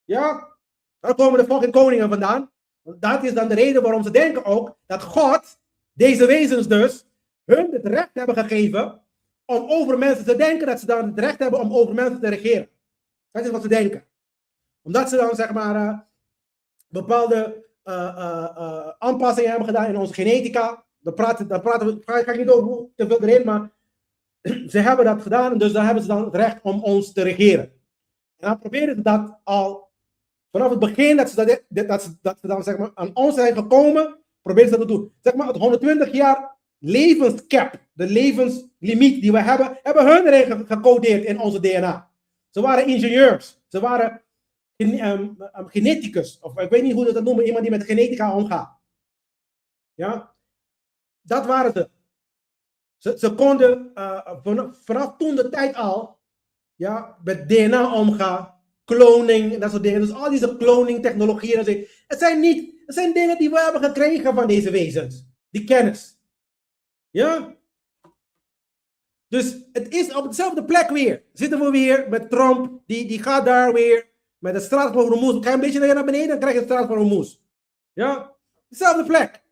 Ja? Daar komen de fucking koningen vandaan. Want dat is dan de reden waarom ze denken ook dat God, deze wezens dus, hun het recht hebben gegeven om over mensen te denken, dat ze dan het recht hebben om over mensen te regeren. Dat is wat ze denken. Omdat ze dan zeg maar bepaalde aanpassingen hebben gedaan in onze genetica. Daar ga ik niet over te veel erin, maar ze hebben dat gedaan en dus dan hebben ze dan het recht om ons te regeren. En dan proberen ze dat al vanaf het begin dat ze dan zeg maar aan ons zijn gekomen, proberen ze dat te doen. Zeg maar het 120 jaar levenscap, de levenslimiet die we hebben, hebben hun erin gecodeerd in onze DNA. Ze waren ingenieurs, ze waren geneticus, of ik weet niet hoe ze dat noemen, iemand die met genetica omgaat. Ja, dat waren ze. Ze konden vanaf toen de tijd al, ja, met DNA omgaan, kloning, dat soort dingen. Dus al deze kloning technologieën, het zijn dingen die we hebben gekregen van deze wezens, die kennis. Ja? Dus het is op dezelfde plek weer. Zitten we weer met Tramm, die gaat daar weer met de straat van Hormuz. Ga je een beetje naar beneden, dan krijg je de straat van Hormuz. Ja? Dezelfde plek.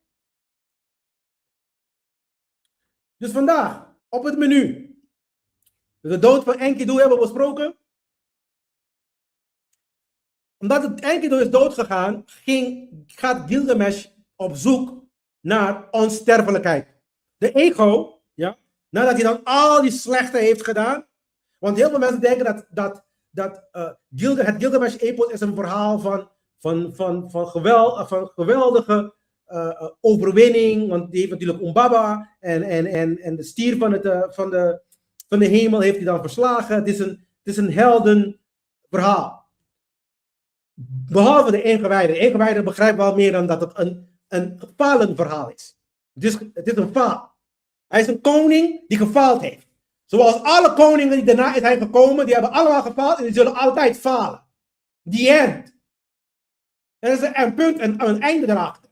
Dus vandaag, op het menu. De dood van Enkidu hebben we besproken. Omdat het Enkidu is doodgegaan, gaat Gilgamesh op zoek naar onsterfelijkheid. De ego, ja, nadat hij dan al die slechte heeft gedaan. Want heel veel mensen denken dat het Gligamesj-epos is een verhaal van geweldige overwinning. Want die heeft natuurlijk Umbaba en de stier van de hemel heeft hij dan verslagen. Het is een heldenverhaal. Behalve de ingewijden. De ingewijden begrijpen wel meer dan dat het een gefalen verhaal is. Het is een faal. Hij is een koning die gefaald heeft. Zoals alle koningen die daarna zijn gekomen, die hebben allemaal gefaald en die zullen altijd falen. The end. Er is een punt en een einde erachter.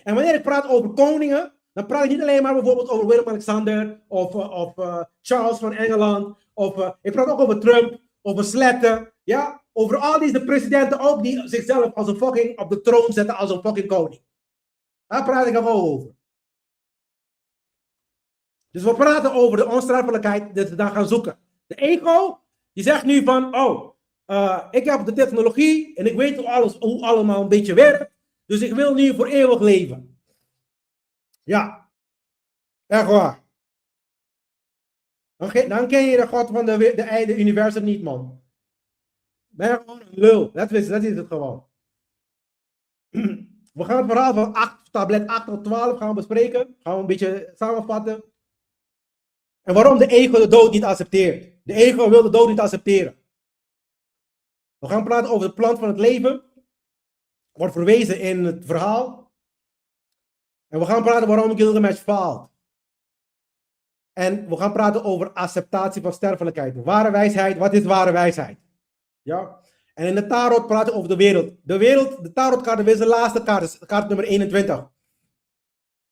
En wanneer ik praat over koningen, dan praat ik niet alleen maar bijvoorbeeld over Willem-Alexander of Charles van Engeland. Ik praat ook over Trump, over Sletten. Ja? Over al deze presidenten ook die zichzelf als een fucking op de troon zetten als een fucking koning. Daar praat ik ook over. Dus we praten over de onsterfelijkheid dat we dan gaan zoeken. De ego, die zegt nu van, ik heb de technologie en ik weet hoe allemaal een beetje werkt. Dus ik wil nu voor eeuwig leven. Ja, echt waar. Dan ken je de God van de universum niet, man. Ben je gewoon een lul. Dat is het gewoon. We gaan het verhaal van tablet 8 tot 12 gaan bespreken. Gaan we een beetje samenvatten. En waarom de ego de dood niet accepteert. De ego wil de dood niet accepteren. We gaan praten over het plant van het leven. Wordt verwezen in het verhaal. En we gaan praten waarom het Gligamesj faalt. En we gaan praten over acceptatie van sterfelijkheid. Ware wijsheid, wat is ware wijsheid? Ja. En in de tarot praten we over de wereld. De tarotkaart is de laatste kaart, kaart nummer 21.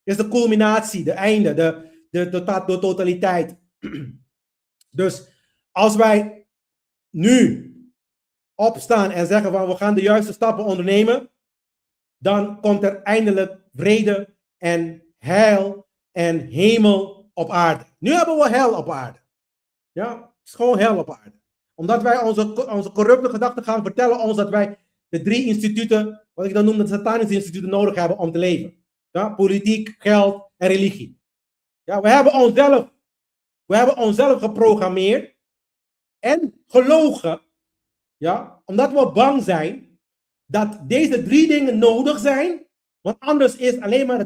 Is de culminatie, de einde, de totaliteit. Dus als wij nu opstaan en zeggen van we gaan de juiste stappen ondernemen, dan komt er eindelijk vrede en heil en hemel op aarde. Nu hebben we hel op aarde. Ja, het is gewoon hel op aarde. Omdat wij onze corrupte gedachten gaan vertellen ons dat wij de 3 instituten, wat ik dan noem de satanische instituten, nodig hebben om te leven. Ja, politiek, geld en religie. Ja, we hebben onszelf geprogrammeerd en gelogen. Ja, omdat we bang zijn dat deze 3 dingen nodig zijn. Want anders is alleen maar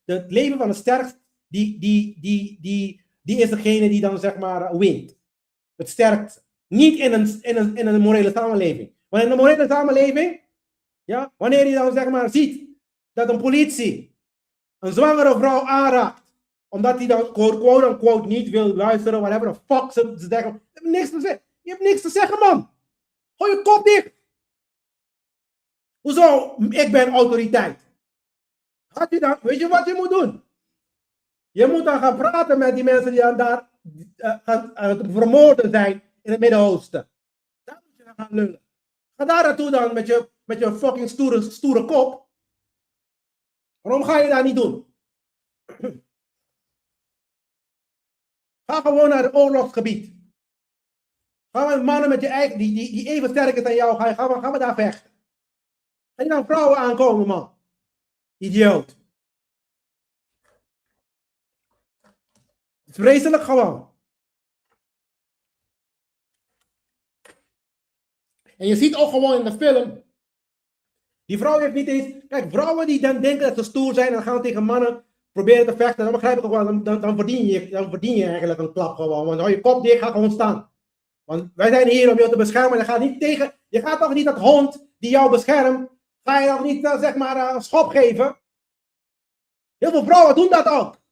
het leven van de sterkste, die is degene die dan zeg maar wint. Het sterkste. Niet in een morele samenleving. Maar in een morele samenleving, ja, wanneer je dan zeg maar ziet dat een politie een zwangere vrouw aanraakt, omdat hij dan quote-unquote niet wil luisteren, whatever the fuck ze zeggen. Je hebt niks te zeggen. Je hebt niks te zeggen, man. Gooi je kop dicht. Hoezo? Ik ben autoriteit. Weet je wat je moet doen? Je moet dan gaan praten met die mensen die dan daar gaan vermoorden zijn in het Midden-Oosten. Daar moet je dan gaan lullen. Ga daar naartoe dan met je fucking stoere kop. Waarom ga je dat niet doen? Ga gewoon naar het oorlogsgebied. Ga met mannen met je eigen, die even sterk is dan jou, gaan we daar vechten. Ga je dan vrouwen aankomen, man? Idioot. Het is vreselijk gewoon. En je ziet ook gewoon in de film, die vrouw heeft niet eens, kijk, vrouwen die dan denken dat ze stoer zijn en dan gaan tegen mannen proberen te vechten, dan begrijp ik ook wel, dan verdien je eigenlijk een klap gewoon, want hou je kop dicht, ga gewoon staan. Want wij zijn hier om jou te beschermen, je gaat toch niet dat hond die jou beschermt, ga je toch niet zeg maar een schop geven? Heel veel vrouwen doen dat ook.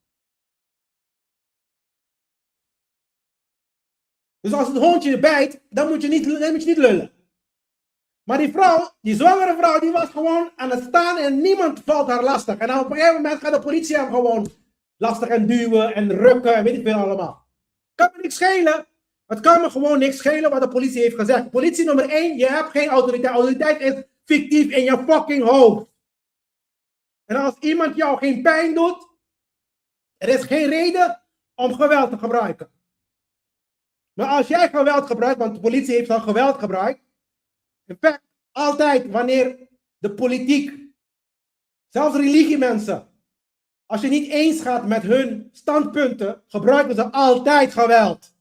Dus als het hondje je bijt, dan moet je niet lullen. Maar die vrouw, die zwangere vrouw, die was gewoon aan het staan en niemand valt haar lastig. En dan op een gegeven moment gaat de politie hem gewoon lastig en duwen en rukken en weet ik veel allemaal. Kan me niks schelen. Het kan me gewoon niks schelen wat de politie heeft gezegd. Politie nummer 1, je hebt geen autoriteit. Autoriteit is fictief in je fucking hoofd. En als iemand jou geen pijn doet, er is geen reden om geweld te gebruiken. Maar als jij geweld gebruikt, want de politie heeft al geweld gebruikt. In fact, altijd wanneer de politiek, zelfs religiemensen, als je niet eens gaat met hun standpunten, gebruiken ze altijd geweld.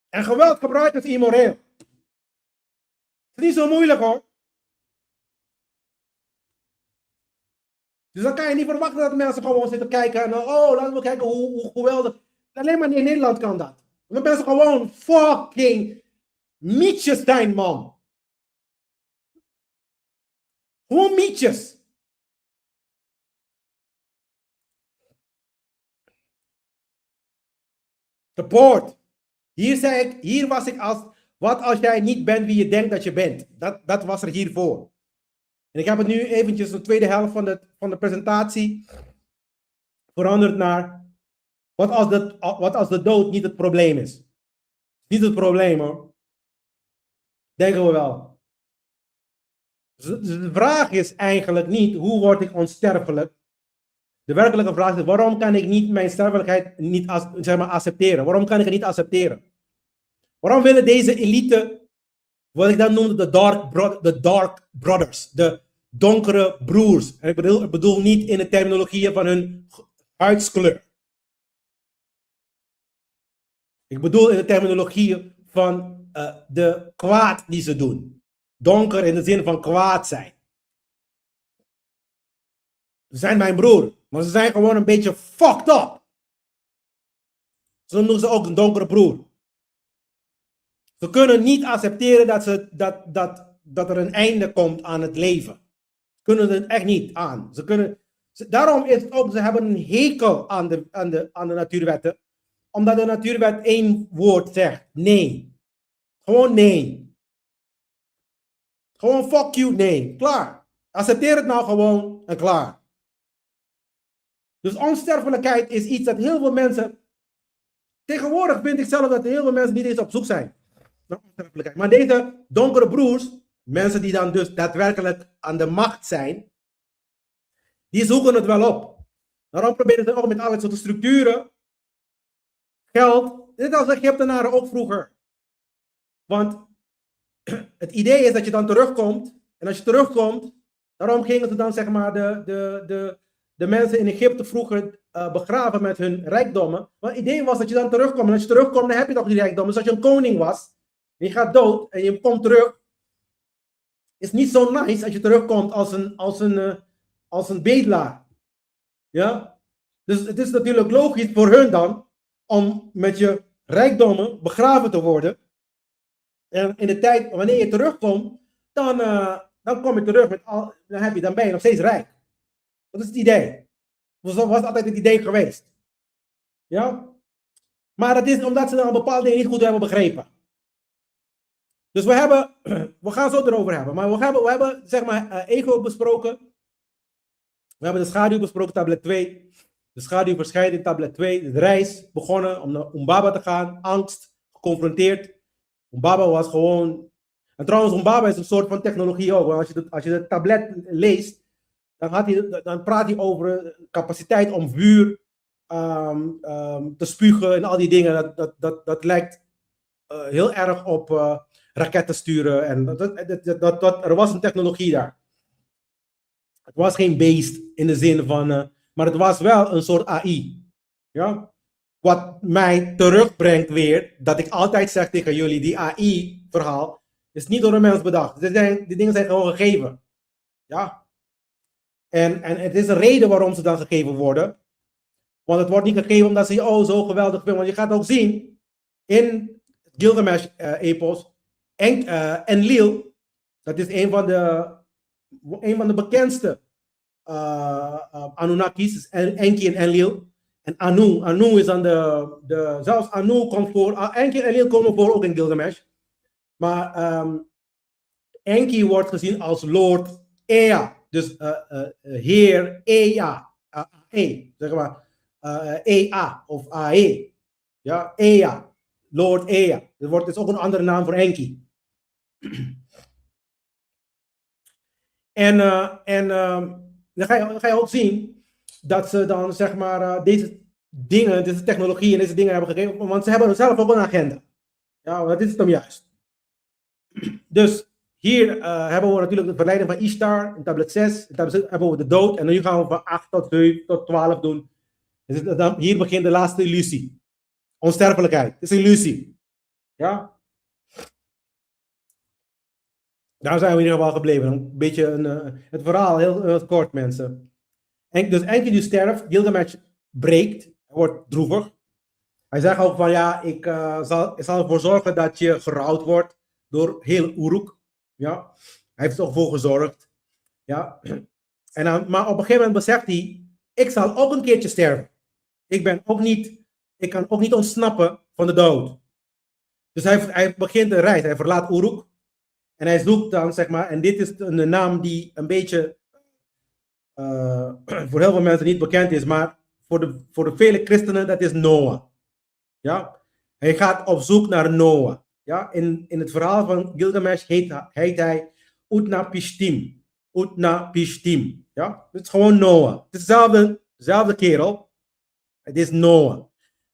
En geweld gebruiken is immoreel. Het is niet zo moeilijk hoor. Dus dan kan je niet verwachten dat mensen gewoon zitten kijken en oh, laten we kijken hoe geweldig. Alleen maar in Nederland kan dat. Omdat mensen gewoon fucking mietjes zijn, man. Gewoon mietjes. Support. Hier was ik als, wat als jij niet bent wie je denkt dat je bent. Dat was er hiervoor. En ik heb het nu eventjes de tweede helft van de presentatie veranderd naar wat als de dood niet het probleem is. Niet het probleem hoor. Denken we wel. Dus de vraag is eigenlijk niet hoe word ik onsterfelijk. De werkelijke vraag is waarom kan ik niet mijn sterfelijkheid niet accepteren? Waarom kan ik het niet accepteren? Waarom willen deze elite, wat ik dan noemde de dark brothers, de donkere broers. En ik bedoel niet in de terminologie van hun huidskleur. Ik bedoel in de terminologie van de kwaad die ze doen. donker in de zin van kwaad zijn. Ze zijn mijn broer, maar ze zijn gewoon een beetje fucked up. Zo noemen ze ook een donkere broer. Ze kunnen niet accepteren dat er een einde komt aan het leven. Ze kunnen het echt niet aan. Daarom is het ook, ze hebben een hekel aan de natuurwetten. Omdat de natuurwet één woord zegt. Nee. Gewoon nee. Gewoon fuck you, nee. Klaar. Accepteer het nou gewoon en klaar. Dus onsterfelijkheid is iets dat heel veel mensen... Tegenwoordig vind ik zelf dat heel veel mensen niet eens op zoek zijn naar onsterfelijkheid. Maar deze donkere broers, mensen die dan dus daadwerkelijk aan de macht zijn, die zoeken het wel op. Daarom proberen ze ook met alle soorten structuren, geld, dit als de Egyptenaren ook vroeger. Want het idee is dat je dan terugkomt, en als je terugkomt, daarom gingen ze dan zeg maar de mensen in Egypte vroeger begraven met hun rijkdommen. Maar het idee was dat je dan terugkomt. En als je terugkomt, dan heb je toch die rijkdommen. Dus als je een koning was, en je gaat dood en je komt terug, is niet zo nice als je terugkomt als een bedelaar. Ja? Dus het is natuurlijk logisch voor hun dan om met je rijkdommen begraven te worden. En in de tijd, wanneer je terugkomt, dan kom je terug met dan ben je nog steeds rijk. Dat is het idee. Dus dat was altijd het idee geweest. Ja? Maar dat is omdat ze dan bepaalde dingen niet goed hebben begrepen. Dus we gaan zo erover hebben. Maar we hebben zeg maar ego besproken. We hebben de schaduw besproken, tablet 2. De schaduw verschijnt tablet 2. De reis begonnen om naar Umbaba te gaan. Angst, geconfronteerd. Umbaba was gewoon... En trouwens, Umbaba is een soort van technologie ook. Want als je het tablet leest, dan praat hij over capaciteit om vuur te spugen en al die dingen. Dat lijkt heel erg op raketten sturen. En er was een technologie daar. Het was geen beest in de zin van... maar het was wel een soort AI. Ja? Wat mij terugbrengt weer, dat ik altijd zeg tegen jullie, die AI-verhaal is niet door een mens bedacht. Die dingen zijn gewoon gegeven. Ja? En het is een reden waarom ze dan gegeven worden. Want het wordt niet gegeven omdat ze zo geweldig vinden. Want je gaat ook zien in het Gligamesj Epos. Enlil, dat is een van de bekendste Anunnakis. Enki en Enlil. En Anu is dan zelfs Anu komt voor. Enki en Enlil komen voor ook in Gligamesj. Maar Enki wordt gezien als Lord Ea. Dus Heer Ea. Zeg maar. Ea of Ae. Ja, Ea. Lord Ea. Dat is ook een andere naam voor Enki. En dan ga je ook zien dat ze dan zeg maar deze technologie en deze dingen hebben gegeven, want ze hebben zelf ook een agenda. Ja, dat is het dan juist. Dus hier hebben we natuurlijk de verleiding van Ishtar in tablet 6. In tablet 6 hebben we de dood en nu gaan we van 8 tot 7 tot 12 doen. Dus hier begint de laatste illusie. Onsterfelijkheid. Het is een illusie. Ja. Daar zijn we in ieder geval gebleven. Een beetje het verhaal, heel kort mensen. Dus Enki die sterft, Gilgamesh breekt, hij wordt droevig. Hij zegt ook van ja, ik zal ervoor zorgen dat je gerouwd wordt door heel Uruk. Ja. Hij heeft er toch voor gezorgd. Ja. Maar op een gegeven moment beseft hij, ik zal ook een keertje sterven. Ik kan ook niet ontsnappen van de dood. Dus hij begint de reis, hij verlaat Uruk. En hij zoekt dan, zeg maar, en dit is een naam die een beetje voor heel veel mensen niet bekend is, maar voor de vele christenen, dat is Noah. Ja? Hij gaat op zoek naar Noah. Ja? In het verhaal van Gilgamesh heet hij Utnapishtim. Utnapishtim. Ja? Het is gewoon Noah. Het is dezelfde kerel. Het is Noah.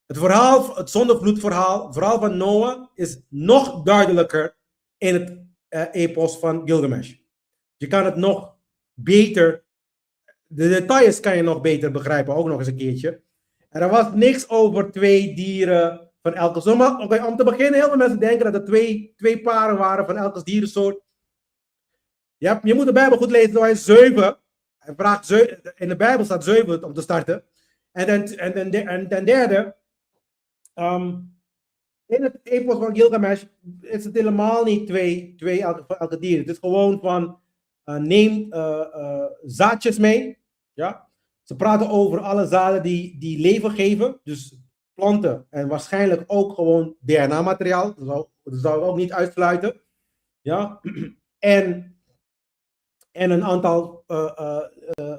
Het zondevloedverhaal, het verhaal van Noah, is nog duidelijker in het Epos van Gilgamesh. Je kan het nog beter, de details kan je nog beter begrijpen, ook nog eens een keertje. En er was niks over 2 dieren van elke soort. Om te beginnen, heel veel mensen denken dat er twee paren waren van elke dierensoort. Je moet de Bijbel goed lezen. Hij is 7. Hij vraagt in de Bijbel staat 7 om te starten. En ten derde, in het Epos van Gilgamesh is het helemaal niet twee elke dier. Het is gewoon van neem zaadjes mee. Ja? Ze praten over alle zaden die leven geven. Dus planten en waarschijnlijk ook gewoon DNA-materiaal. Dat zou ik ook niet uitsluiten. Ja? En een aantal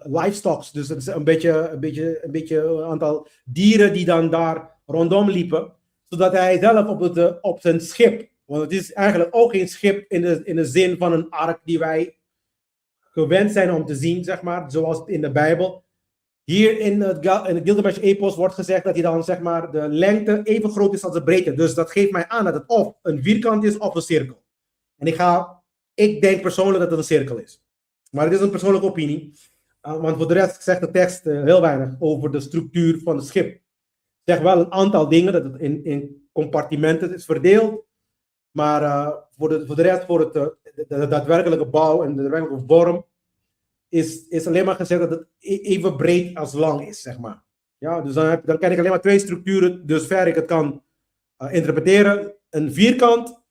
livestocks. Dus het is een beetje aantal dieren die dan daar rondom liepen. Zodat hij zelf op zijn schip. Want het is eigenlijk ook geen schip in de zin van een ark die wij gewend zijn om te zien, zeg maar. Zoals in de Bijbel. Hier in het Gilgamesh Epos wordt gezegd dat hij dan, zeg maar, de lengte even groot is als de breedte. Dus dat geeft mij aan dat het of een vierkant is of een cirkel. En ik denk persoonlijk dat het een cirkel is. Maar het is een persoonlijke opinie. Want voor de rest zegt de tekst heel weinig over de structuur van het schip. Het zegt wel een aantal dingen, dat het in compartimenten is verdeeld. Maar voor de rest, voor de daadwerkelijke bouw en de daadwerkelijke vorm, is alleen maar gezegd dat het even breed als lang is, zeg maar. Ja, dus dan ken ik alleen maar twee structuren, dus ver ik het kan interpreteren. Een vierkant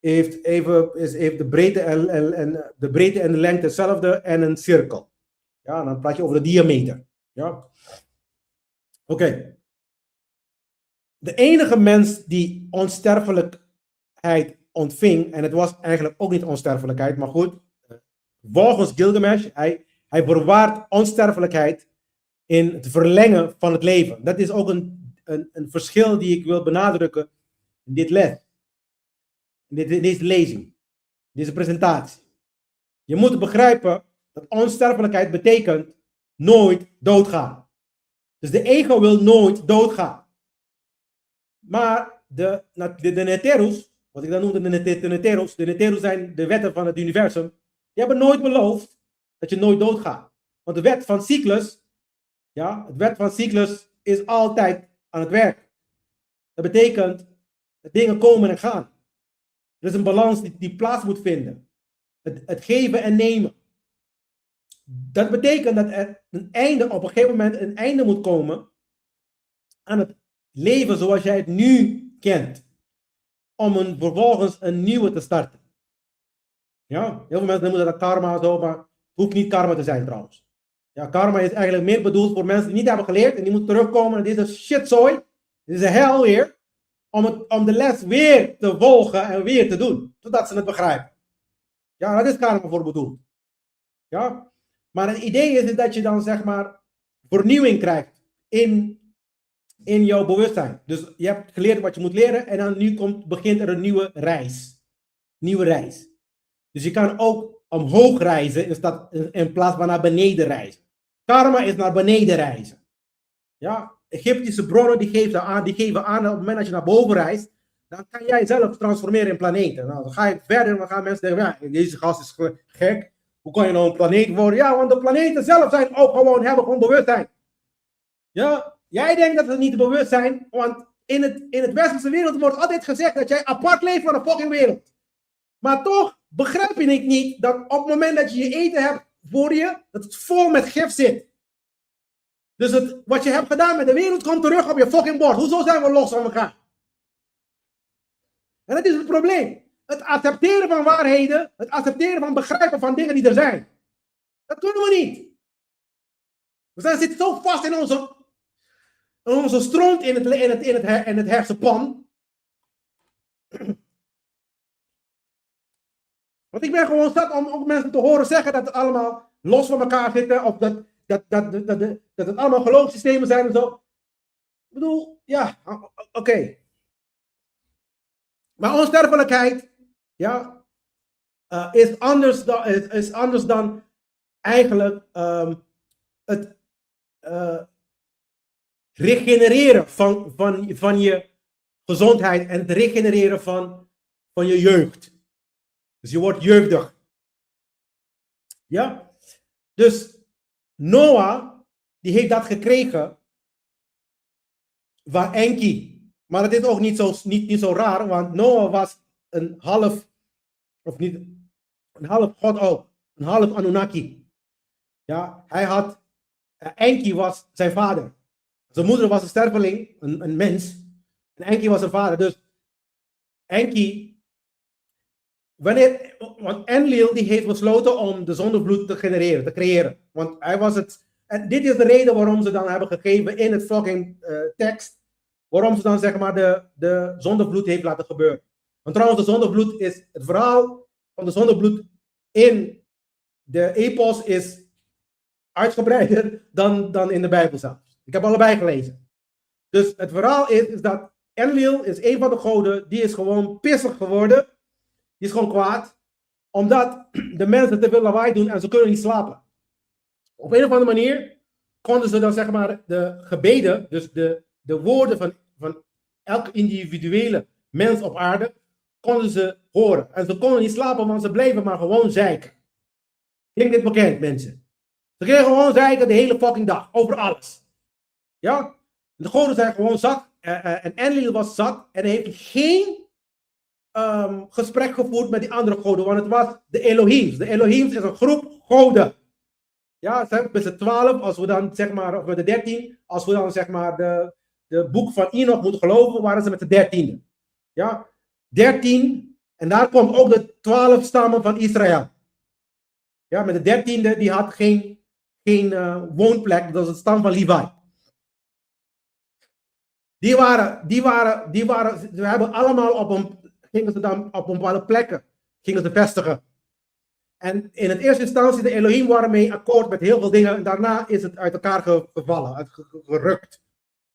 heeft de breedte en de lengte hetzelfde en een cirkel. Ja, dan praat je over de diameter. Ja. Oké. De enige mens die onsterfelijkheid ontving, en het was eigenlijk ook niet onsterfelijkheid, maar goed, volgens Gilgamesh, hij bewaart onsterfelijkheid in het verlengen van het leven. Dat is ook een verschil die ik wil benadrukken in dit les. In deze lezing, deze presentatie. Je moet begrijpen dat onsterfelijkheid betekent nooit doodgaan. Dus de ego wil nooit doodgaan. Maar de Neterus, wat ik dan noemde de Neterus zijn de wetten van het universum, die hebben nooit beloofd dat je nooit doodgaat. Want de wet van cyclus, ja, het wet van cyclus is altijd aan het werk. Dat betekent dat dingen komen en gaan. Er is een balans die plaats moet vinden. Het geven en nemen. Dat betekent dat er op een gegeven moment een einde moet komen aan het leven zoals jij het nu kent. Om vervolgens een nieuwe te starten. Ja, heel veel mensen noemen dat karma zo, maar het hoeft niet karma te zijn trouwens. Ja, karma is eigenlijk meer bedoeld voor mensen die niet hebben geleerd en die moeten terugkomen en deze shitzooi, dit is een hel weer, om de les weer te volgen en weer te doen, zodat ze het begrijpen. Ja, dat is karma voor bedoeld. Ja, maar het idee is dat je dan, zeg maar, vernieuwing krijgt in jouw bewustzijn. Dus je hebt geleerd wat je moet leren en dan begint er een nieuwe reis. Nieuwe reis. Dus je kan ook omhoog reizen in plaats van naar beneden reizen. Karma is naar beneden reizen. Ja, Egyptische bronnen die geven aan op het moment dat je naar boven reist, dan kan jij zelf transformeren in planeten. Nou, dan ga je verder en dan gaan mensen denken, ja, deze gast is gek. Hoe kan je nou een planeet worden? Ja, want de planeten zelf hebben gewoon bewustzijn. Ja, jij denkt dat ze niet bewust zijn, want in het westerse wereld wordt altijd gezegd dat jij apart leeft van de fucking wereld. Maar toch begrijp je niet dat op het moment dat je eten hebt voor je, dat het vol met gif zit. Dus wat je hebt gedaan met de wereld komt terug op je fucking bord. Hoezo zijn we los van elkaar? En dat is het probleem. Het accepteren van waarheden, het accepteren van begrijpen van dingen die er zijn. Dat kunnen we niet. We zitten zo vast in onze stront in het hersenpan. Want ik ben gewoon zat om ook mensen te horen zeggen dat het allemaal los van elkaar zitten. Of dat het allemaal geloofssystemen zijn en zo. Ik bedoel, ja, oké. Maar onsterfelijkheid, ja, is anders dan eigenlijk het regenereren van je gezondheid en het regenereren van je jeugd. Dus je wordt jeugdig. Ja? Dus Noah, die heeft dat gekregen van Enki. Maar het is ook niet zo raar, want Noah was een half God ook. een half Anunnaki. Ja, hij had, Enki was zijn vader. Zijn moeder was een sterveling, een mens. En Enki was zijn vader. Dus Enki, want Enlil die heeft besloten om de zondevloed te genereren, te creëren. Want hij was het, en dit is de reden waarom ze dan hebben gegeven in het fucking tekst, waarom ze dan zeg maar de zondevloed heeft laten gebeuren. Want trouwens, de zondevloed is, het verhaal van de zondevloed in de Epos is uitgebreider dan in de Bijbel zelf. Ik heb allebei gelezen. Dus het verhaal is dat Enlil is een van de goden, die is gewoon pissig geworden. Die is gewoon kwaad. Omdat de mensen te veel lawaai doen en ze kunnen niet slapen. Op een of andere manier konden ze dan zeg maar de gebeden, dus de woorden van elke individuele mens op aarde, konden ze horen. En ze konden niet slapen, want ze bleven maar gewoon zeiken. Klinkt dit bekend, mensen? Ze gingen gewoon zeiken de hele fucking dag, over alles. Ja? De goden zijn gewoon zat. En Enlil was zat. En hij heeft geen gesprek gevoerd met die andere goden. Want het was de Elohims. De Elohims is een groep goden. Ja, het zijn met z'n 12. Als we dan zeg maar, of met de 13. Als we dan zeg maar de boek van Enoch moeten geloven, waren ze met de 13e. Ja, 13. En daar kwam ook de 12 stammen van Israël. Ja, met de 13e, die had geen woonplek. Dat was het stam van Levi. We hebben allemaal gingen ze dan op bepaalde plekken gingen ze vestigen. En in het eerste instantie, de Elohim waren mee akkoord met heel veel dingen. En daarna is het uit elkaar gevallen, gerukt.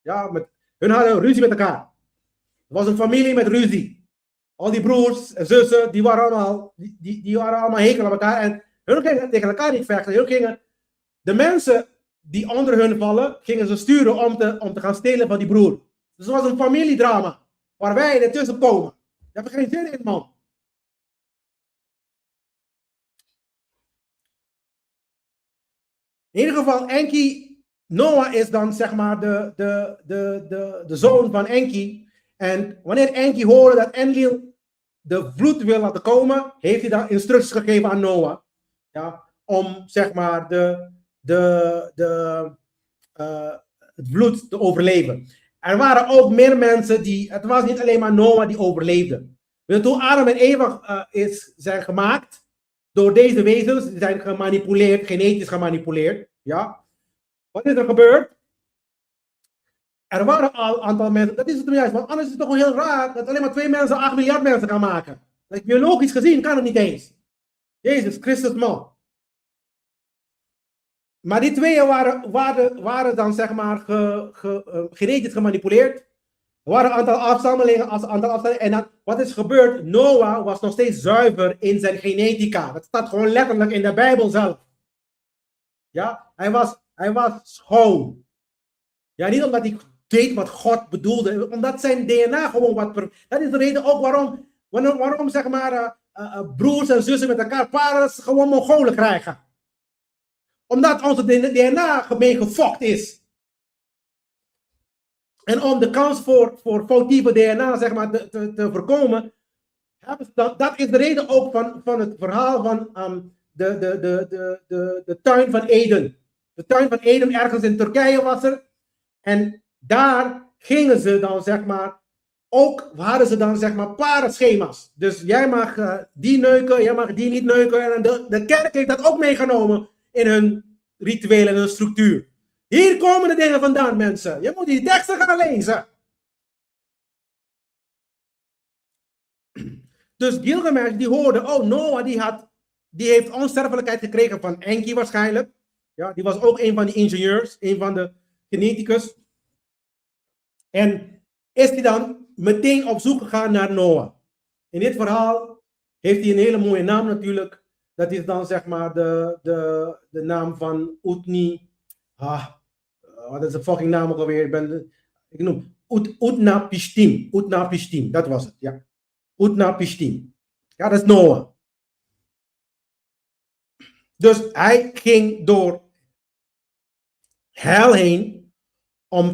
Ja, hun hadden ruzie met elkaar. Het was een familie met ruzie. Al die broers en zussen, die waren allemaal hekel aan elkaar. En hun gingen tegen elkaar niet vechten. De mensen die onder hun vallen, gingen ze sturen om te gaan stelen van die broer. Dus het was een familiedrama, waar wij ertussen komen. Daar heb ik geen zin in, man. In ieder geval, Noah is dan zeg maar de zoon van Enki. En wanneer Enki hoorde dat Enlil de vloed wil laten komen, heeft hij dan instructies gegeven aan Noah. Ja, om zeg maar het vloed te overleven. Er waren ook meer mensen het was niet alleen maar Noah die overleefde. Dus toen Adam en Eva zijn gemaakt, door deze wezens, die zijn gemanipuleerd, genetisch gemanipuleerd. Ja. Wat is er gebeurd? Er waren al een aantal mensen, dat is het juist, want anders is het toch wel heel raar dat alleen maar 2 mensen 8 miljard mensen gaan maken. Biologisch gezien kan het niet eens. Jezus Christus, man. Maar die tweeën waren dan zeg maar genetisch gemanipuleerd. Er waren een aantal afstammelingen. En dan, wat is gebeurd? Noah was nog steeds zuiver in zijn genetica. Dat staat gewoon letterlijk in de Bijbel zelf. Ja, hij was schoon. Ja, niet omdat hij deed wat God bedoelde. Omdat zijn DNA gewoon dat is de reden ook waarom zeg maar broers en zussen met elkaar paren gewoon Mongolen krijgen. Omdat onze DNA gemeen gefokt is. En om de kans voor foutieve DNA zeg maar, te voorkomen. Dat is de reden ook van het verhaal van de tuin van Eden. De tuin van Eden ergens in Turkije was er. En daar gingen ze dan zeg maar. Hadden ze dan zeg maar parenschema's. Dus jij mag die neuken, jij mag die niet neuken. En de kerk heeft dat ook meegenomen in hun rituelen en hun structuur. Hier komen de dingen vandaan, mensen. Je moet die teksten gaan lezen. Dus Gilgamesh die hoorde, Noah die heeft onsterfelijkheid gekregen van Enki waarschijnlijk. Ja, die was ook een van die ingenieurs, een van de geneticus. En is hij dan meteen op zoek gegaan naar Noah. In dit verhaal heeft hij een hele mooie naam natuurlijk. Dat is dan zeg maar de naam van Utni. Wat is de fucking naam ook alweer? Ik noem Utnapishtim. Utnapishtim, dat was het, ja. Utnapishtim. Ja, dat is Noah. Dus hij ging door hel heen om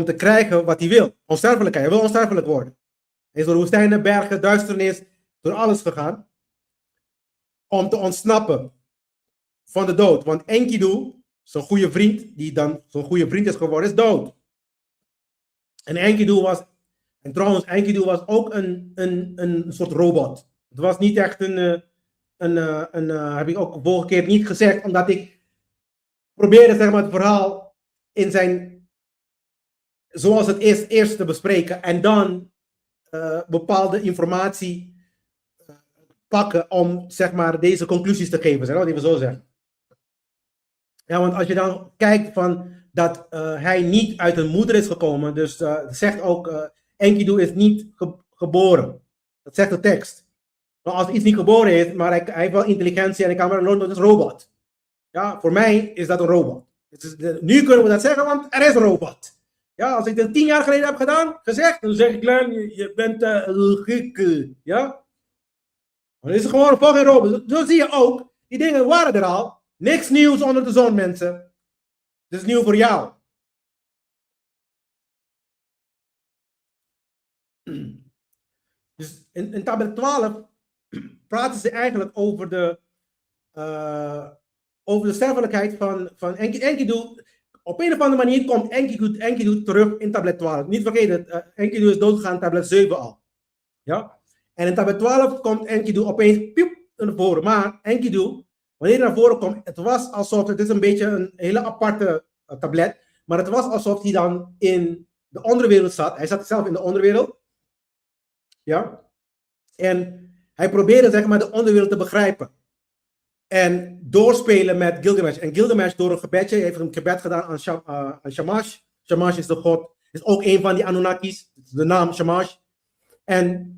te krijgen wat hij wil. Onsterfelijkheid. Hij wil onsterfelijk worden. Hij is door woestijnen, bergen, duisternis, door alles gegaan. Om te ontsnappen. van de dood. Want Enkidu, zijn goede vriend, die dan zo'n goede vriend is geworden, is dood. En trouwens, Enkidu was ook een soort robot. Het was niet echt heb ik ook de vorige keer niet gezegd, omdat ik probeerde zeg maar, het verhaal in zijn, zoals het is, eerst te bespreken en dan bepaalde informatie pakken om zeg maar, deze conclusies te geven. Zeg maar, even zo zeggen. Ja, want als je dan kijkt van dat hij niet uit een moeder is gekomen, dus zegt ook, Enkidu is niet geboren. Dat zegt de tekst. Maar als iets niet geboren is, maar hij heeft wel intelligentie en hij kan wel een dat is een robot. Ja, voor mij is dat een robot. Nu kunnen we dat zeggen, want er is een robot. Ja, als ik dat 10 jaar geleden heb gezegd, dan zeg ik, je bent gek. Ja? Dan is het gewoon een fucking robot. Zo zie je ook, die dingen waren er al. Niks nieuws onder de zon, mensen. Dit is nieuw voor jou. Dus in tabel 12 praten ze eigenlijk over de sterfelijkheid van Enkidu. Op een of andere manier komt Enkidu terug in tablet 12. Niet vergeten, Enkidu is doodgegaan in tablet 7 al. Ja? En in tablet 12 komt Enkidu opeens naar voren. Maar Enkidu, wanneer hij naar voren komt, het was alsof, het is een beetje een hele aparte tablet, maar het was alsof hij dan in de onderwereld zat. Hij zat zelf in de onderwereld. Ja? En hij probeerde zeg maar de onderwereld te begrijpen. En doorspelen met Gilgamesh. En Gilgamesh door een gebedje, heeft een gebed gedaan aan Shamash. Shamash is de god, is ook een van die Anunnakis. De naam Shamash. En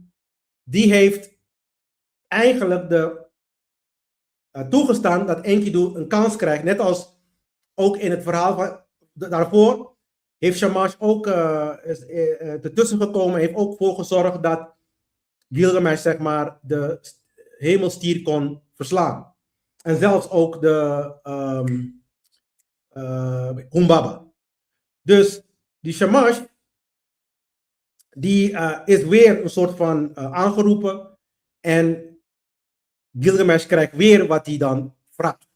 die heeft eigenlijk toegestaan dat Enkidu een kans krijgt. Net als ook in het verhaal van daarvoor heeft Shamash ook ertussen gekomen. Heeft ook voor gezorgd dat Gilgamesh zeg maar de hemelstier kon verslaan. En zelfs ook de Humbaba. Dus die Shamash, die is weer een soort van aangeroepen. En Gilgamesh krijgt weer wat hij dan vraagt.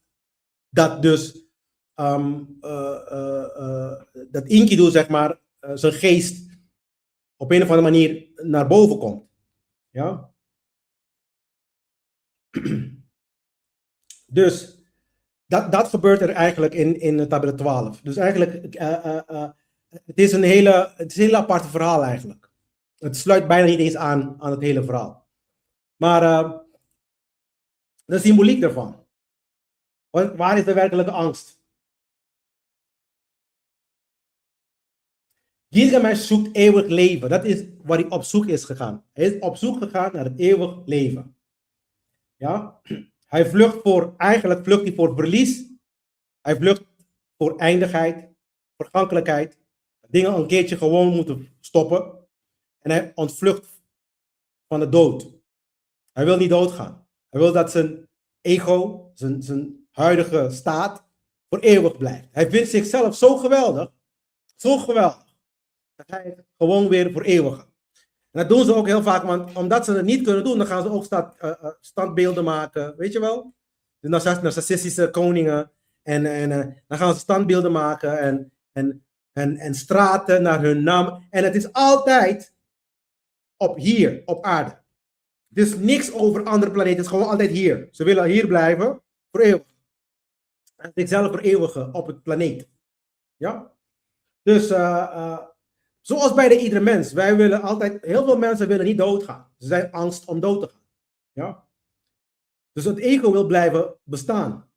Dat dus dat Enkidu, zeg maar, zijn geest op een of andere manier naar boven komt. Ja? Dus dat gebeurt er eigenlijk in tabel 12. Dus eigenlijk, het is een hele aparte verhaal eigenlijk. Het sluit bijna niet eens aan het hele verhaal. Maar de symboliek daarvan. Waar is de werkelijke angst? Gilgamesh zoekt eeuwig leven. Dat is waar hij op zoek is gegaan. Hij is op zoek gegaan naar het eeuwig leven. Ja? Hij eigenlijk vlucht hij voor verlies. Hij vlucht voor eindigheid, vergankelijkheid. Dingen een keertje gewoon moeten stoppen. En hij ontvlucht van de dood. Hij wil niet doodgaan. Hij wil dat zijn ego, zijn huidige staat, voor eeuwig blijft. Hij vindt zichzelf zo geweldig, dat hij het gewoon weer vereeuwigen. En dat doen ze ook heel vaak, want omdat ze het niet kunnen doen, dan gaan ze ook standbeelden maken, weet je wel? De narcissische koningen. En dan gaan ze standbeelden maken en straten naar hun naam. En het is altijd op aarde. Het is niks over andere planeten, het is gewoon altijd hier. Ze willen hier blijven, voor eeuwig. En zichzelf vereeuwigen op het planeet. Ja? Dus zoals bij iedere mens. Heel veel mensen willen niet doodgaan. Ze zijn angst om dood te gaan. Ja? Dus het ego wil blijven bestaan.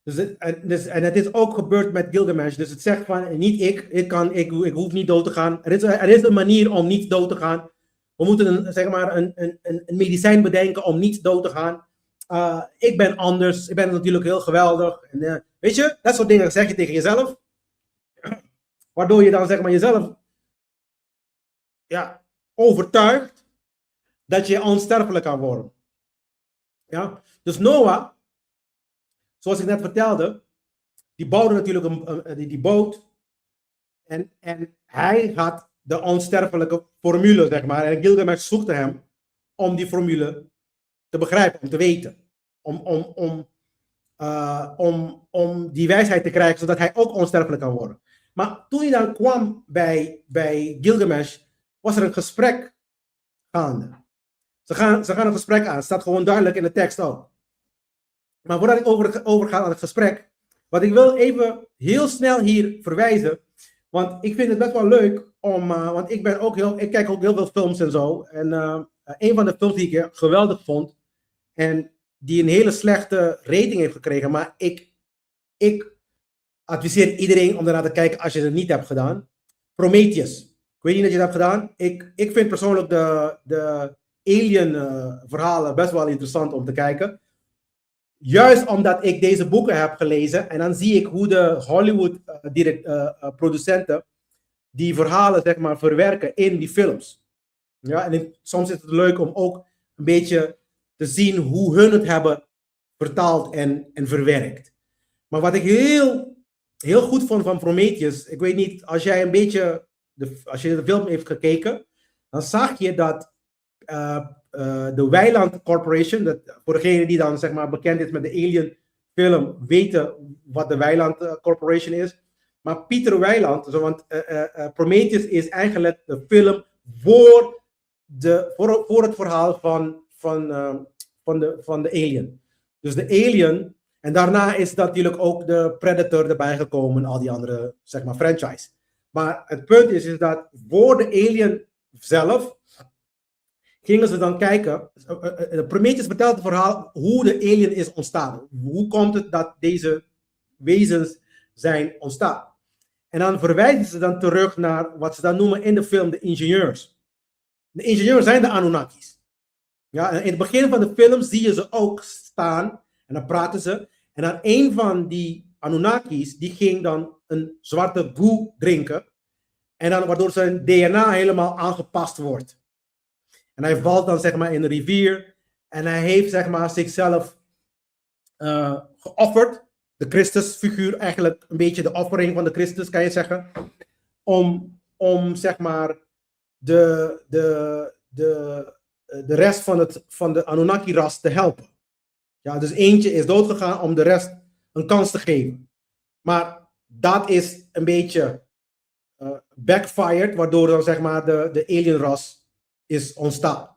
En het is ook gebeurd met Gilgamesh. Dus het zegt van, niet ik hoef niet dood te gaan. Er is een manier om niet dood te gaan. We moeten een medicijn bedenken om niet dood te gaan. Ik ben anders. Ik ben natuurlijk heel geweldig. En, weet je, dat soort dingen zeg je tegen jezelf. Waardoor je dan zeg maar jezelf overtuigt dat je onsterfelijk kan worden. Ja? Dus Noah, zoals ik net vertelde, die bouwde natuurlijk die boot. En hij had de onsterfelijke formule, zeg maar. En Gilgamesh zoekte hem om die formule te begrijpen, om te weten. Om om die wijsheid te krijgen, zodat hij ook onsterfelijk kan worden. Maar toen hij dan kwam bij Gilgamesh, was er een gesprek gaande. Ze gaan een gesprek aan, het staat gewoon duidelijk in de tekst ook. Maar voordat ik overga aan het gesprek, wat ik wil even heel snel hier verwijzen, want ik vind het best wel leuk om, want ik kijk ook heel veel films en zo. En een van de films die ik geweldig vond, en die een hele slechte rating heeft gekregen, maar ik adviseer iedereen om daarna te kijken als je het niet hebt gedaan. Prometheus. Ik weet niet dat je dat hebt gedaan. Ik vind persoonlijk de alien verhalen best wel interessant om te kijken. Juist omdat ik deze boeken heb gelezen en dan zie ik hoe de Hollywood producenten die verhalen zeg maar verwerken in die films. Ja, en soms is het leuk om ook een beetje te zien hoe hun het hebben vertaald en verwerkt. Maar wat ik heel goed vond van Prometheus, ik weet niet, als jij een beetje, als je de film heeft gekeken, dan zag je dat de Weiland Corporation, dat, voor degene die dan zeg maar bekend is met de Alien film, weten wat de Weiland Corporation is. Maar Pieter Weiland, want Prometheus is eigenlijk de film voor het verhaal van de Alien. Dus de Alien, en daarna is natuurlijk ook de Predator erbij gekomen, al die andere zeg maar franchise. Maar het punt is dat voor de Alien zelf gingen ze dan kijken. Prometheus vertelt het verhaal hoe de alien is ontstaan. Hoe komt het dat deze wezens zijn ontstaan? En dan verwijzen ze dan terug naar wat ze dan noemen in de film de ingenieurs. De ingenieurs zijn de Anunnakis. Ja, en in het begin van de film zie je ze ook staan en dan praten ze. En dan een van die Anunnakis die ging dan een zwarte goo drinken. En dan waardoor zijn DNA helemaal aangepast wordt. En hij valt dan zeg maar in de rivier. En hij heeft zeg maar zichzelf geofferd. De Christusfiguur, eigenlijk een beetje de offering van de Christus kan je zeggen. Om zeg maar de rest van de Anunnaki-ras te helpen. Ja, dus eentje is doodgegaan om de rest een kans te geven. Maar dat is een beetje backfired, waardoor dan zeg maar de alienras is ontstaan.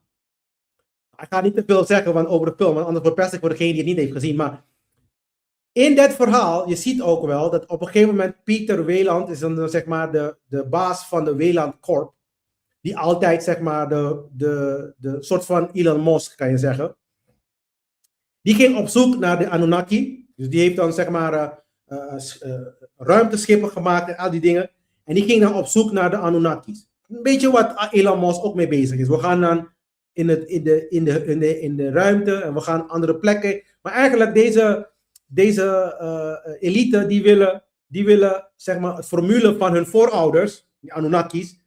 Ik ga niet te veel zeggen over de film, want anders verpest ik voor degene die het niet heeft gezien. Maar in dat verhaal, je ziet ook wel dat op een gegeven moment Pieter Weiland is dan zeg maar de baas van de Weiland Corp. Die altijd zeg maar de soort van Elon Musk kan je zeggen. Die ging op zoek naar de Anunnaki. Dus die heeft dan zeg maar ruimteschippen gemaakt en al die dingen. En die ging dan op zoek naar de Anunnakis. Een beetje wat Elon Musk ook mee bezig is. We gaan dan in de ruimte en we gaan andere plekken. Maar eigenlijk deze elite die willen zeg maar het formule van hun voorouders, die Anunnakis,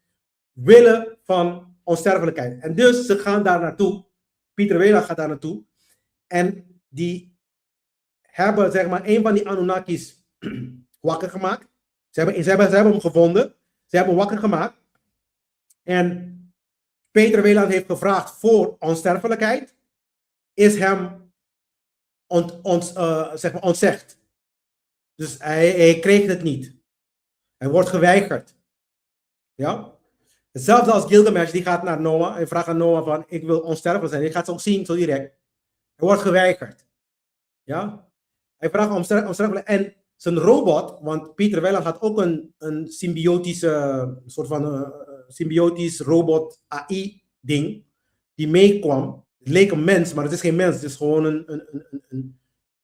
willen van onsterfelijkheid. En dus ze gaan daar naartoe. Pieter Weiland gaat daar naartoe. En die hebben zeg maar een van die Anunnakis wakker gemaakt. Ze hebben hem gevonden. Ze hebben hem wakker gemaakt. En Pieter Weiland heeft gevraagd voor onsterfelijkheid. Is hem zeg maar ontzegd. Dus hij kreeg het niet. Hij wordt geweigerd. Ja? Hetzelfde als Gilgamesh, die gaat naar Noah en vraagt aan Noah van, ik wil onsterfelijk zijn. Je gaat het ook zien, zo direct. Hij wordt geweigerd. Ja? Hij vraagt om onsterfelijk. En zijn robot, want Pieter Weiland had ook een symbiotische, soort van symbiotisch robot AI ding, die meekwam. Het leek een mens, maar het is geen mens. Het is gewoon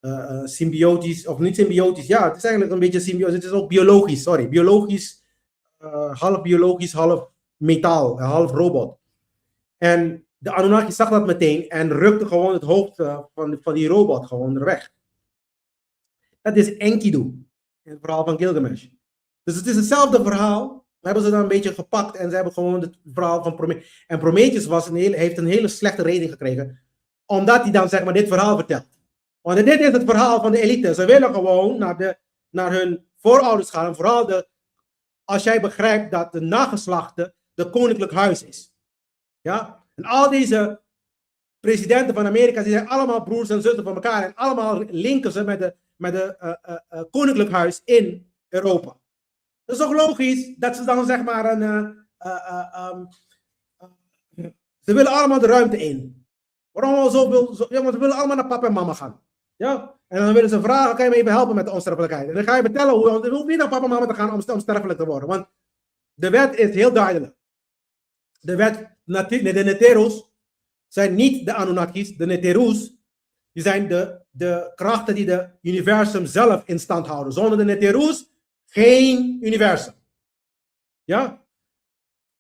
een symbiotisch, of niet symbiotisch. Ja, het is eigenlijk een beetje symbiotisch. Het is ook biologisch, sorry. Biologisch, half metaal, half robot. En de Anunnaki zag dat meteen en rukte gewoon het hoofd van die robot gewoon er weg. Dat is Enkidu, in het verhaal van Gilgamesh. Dus het is hetzelfde verhaal. Hebben ze dan een beetje gepakt en ze hebben gewoon het verhaal van Prometheus. En Prometheus heeft een hele slechte rating gekregen, omdat hij dan zeg maar dit verhaal vertelt. Want dit is het verhaal van de elite. Ze willen gewoon naar hun voorouders gaan. En vooral als jij begrijpt dat de nageslachten de koninklijk huis is. Ja? En al deze presidenten van Amerika, die zijn allemaal broers en zussen van elkaar. En allemaal linken ze met de koninklijk huis in Europa. Dat is toch logisch dat ze dan zeg maar ze willen allemaal de ruimte in. Waarom zoveel? Ja, want ze willen allemaal naar papa en mama gaan. Ja? En dan willen ze vragen, kan je me even helpen met de onsterfelijkheid? En dan ga je vertellen hoe hoef je naar papa en mama te gaan om onsterfelijk te worden. Want de wet is heel duidelijk. De wet, de Neteros zijn niet de Anunnakis. De Neteros, die zijn de krachten die de universum zelf in stand houden. Zonder de Neteros geen universum. Ja?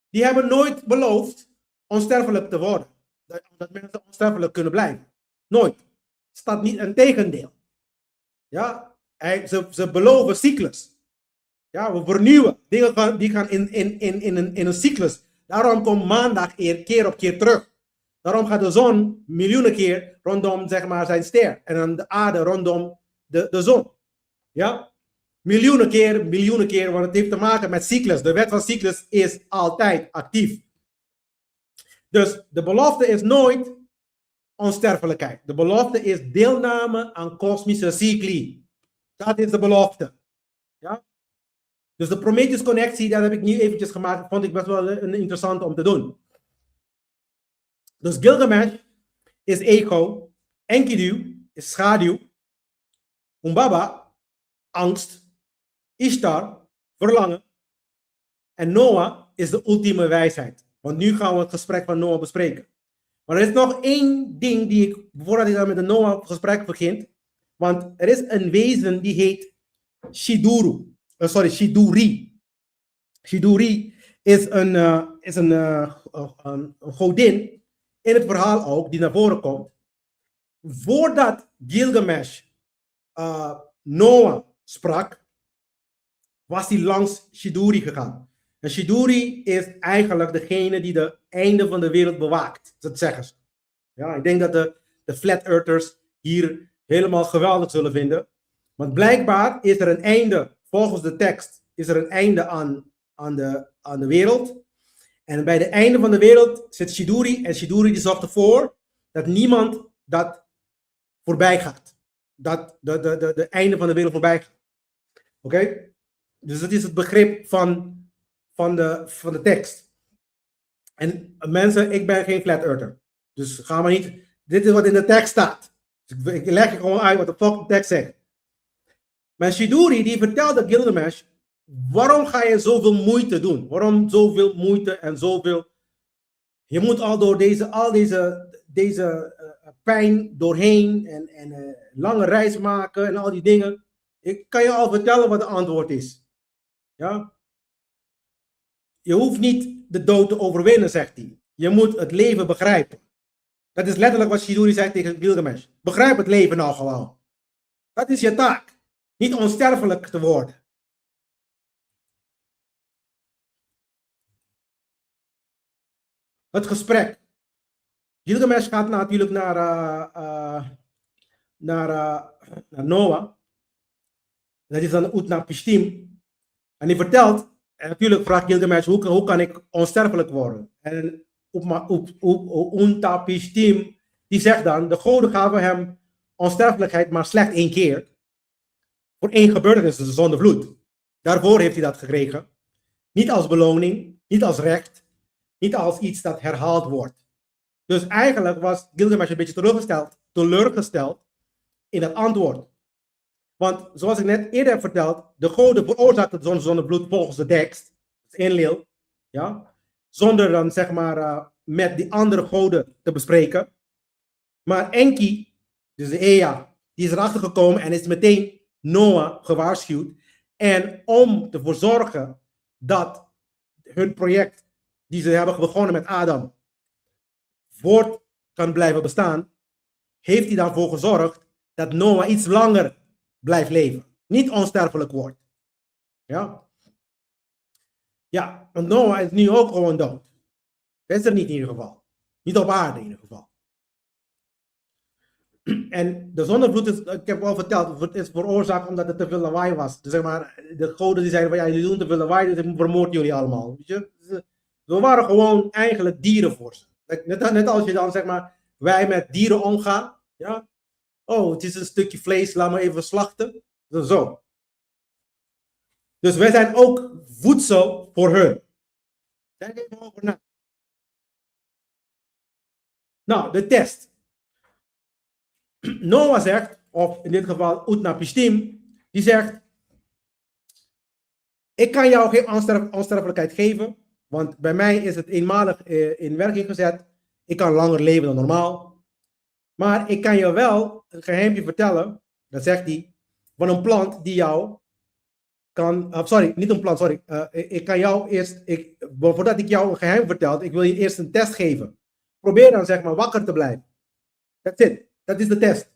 Die hebben nooit beloofd onsterfelijk te worden. Dat mensen onsterfelijk kunnen blijven. Nooit. Staat niet een tegendeel. Ja? Ze beloven cyclus. Ja, we vernieuwen. Dingen die gaan in een cyclus. Daarom komt maandag keer op keer terug. Daarom gaat de zon miljoenen keer rondom zeg maar, zijn ster. En dan de aarde rondom de zon. Ja? Miljoenen keer, want het heeft te maken met cyclus. De wet van cyclus is altijd actief. Dus de belofte is nooit onsterfelijkheid. De belofte is deelname aan kosmische cycli. Dat is de belofte. Ja? Dus de Prometheus-connectie, dat heb ik nu eventjes gemaakt, vond ik best wel interessant om te doen. Dus Gilgamesh is ego, Enkidu is schaduw, Umbaba, angst, Ishtar, verlangen, en Noah is de ultieme wijsheid. Want nu gaan we het gesprek van Noah bespreken. Maar er is nog één ding die ik, voordat ik dan met de Noah gesprek begint, want er is een wezen die heet Shiduri. Shiduri is een godin in het verhaal ook, die naar voren komt. Voordat Gilgamesh Noah sprak, was hij langs Shiduri gegaan. En Shiduri is eigenlijk degene die de einde van de wereld bewaakt. Dat zeggen ze. Ja, ik denk dat de flat earthers hier helemaal geweldig zullen vinden. Want blijkbaar is er een einde, volgens de tekst, is er een einde aan de wereld. En bij het einde van de wereld zit Shiduri. En Shiduri die zorgt ervoor dat niemand dat voorbij gaat. Dat de einde van de wereld voorbij gaat. Oké? Dus dat is het begrip van de tekst. En mensen, ik ben geen flat earther. Dus ga maar niet, dit is wat in de tekst staat. Dus ik leg je gewoon uit wat de fuck de tekst zegt. Maar Shiduri die vertelde Gilgamesh, waarom ga je zoveel moeite doen? Waarom zoveel moeite en zoveel... Je moet al door deze pijn doorheen en lange reis maken en al die dingen. Ik kan je al vertellen wat het antwoord is. Ja? Je hoeft niet de dood te overwinnen, zegt hij. Je moet het leven begrijpen. Dat is letterlijk wat Shiduri zegt tegen Gilgamesh. Begrijp het leven nou gewoon. Dat is je taak. Niet onsterfelijk te worden. Het gesprek. Gilgamesh gaat natuurlijk naar Noah. Dat is dan Utnapishtim. En hij vertelt, en natuurlijk vraagt Gilgamesh, hoe kan ik onsterfelijk worden? En Utnapishtim, die zegt dan, de goden gaven hem onsterfelijkheid maar slechts 1 keer. Voor 1 gebeurtenis, de zondvloed. Daarvoor heeft hij dat gekregen. Niet als beloning, niet als recht, niet als iets dat herhaald wordt. Dus eigenlijk was Gilgamesh een beetje teleurgesteld in het antwoord. Want zoals ik net eerder heb verteld, de goden veroorzaakten de zonnebloed volgens de tekst, het inleel, ja, zonder dan zeg maar met die andere goden te bespreken. Maar Enki, dus de Ea, die is erachter gekomen en is meteen Noah gewaarschuwd. En om ervoor zorgen dat hun project, die ze hebben begonnen met Adam, voort kan blijven bestaan, heeft hij daarvoor gezorgd dat Noah iets langer blijft leven. Niet onsterfelijk wordt. Ja. Ja, want Noah is nu ook gewoon dood. Dat is er niet in ieder geval. Niet op aarde in ieder geval. En de zonnevloed is, ik heb al verteld, het is veroorzaakt omdat er te veel lawaai was. Dus zeg maar, de goden die zeiden van ja, jullie doen te veel lawaai, dus vermoorden jullie allemaal. Weet je? We waren gewoon eigenlijk dieren voor ze. Net als je dan zeg maar wij met dieren omgaan. Ja? Oh, het is een stukje vlees, laat me even slachten. Zo. Dus wij zijn ook voedsel voor hun. Denk even over na. Nou, de test. Noah zegt, of in dit geval Utnapishtim, die zegt: ik kan jou geen onsterfelijkheid geven, want bij mij is het eenmalig in werking gezet. Ik kan langer leven dan normaal. Maar ik kan je wel een geheimje vertellen, dat zegt hij, van een plant die jou kan, sorry, niet een plant, sorry. Ik kan jou eerst, voordat ik jou een geheim vertel, ik wil je eerst een test geven. Probeer dan zeg maar wakker te blijven. That's it. Dat is de test.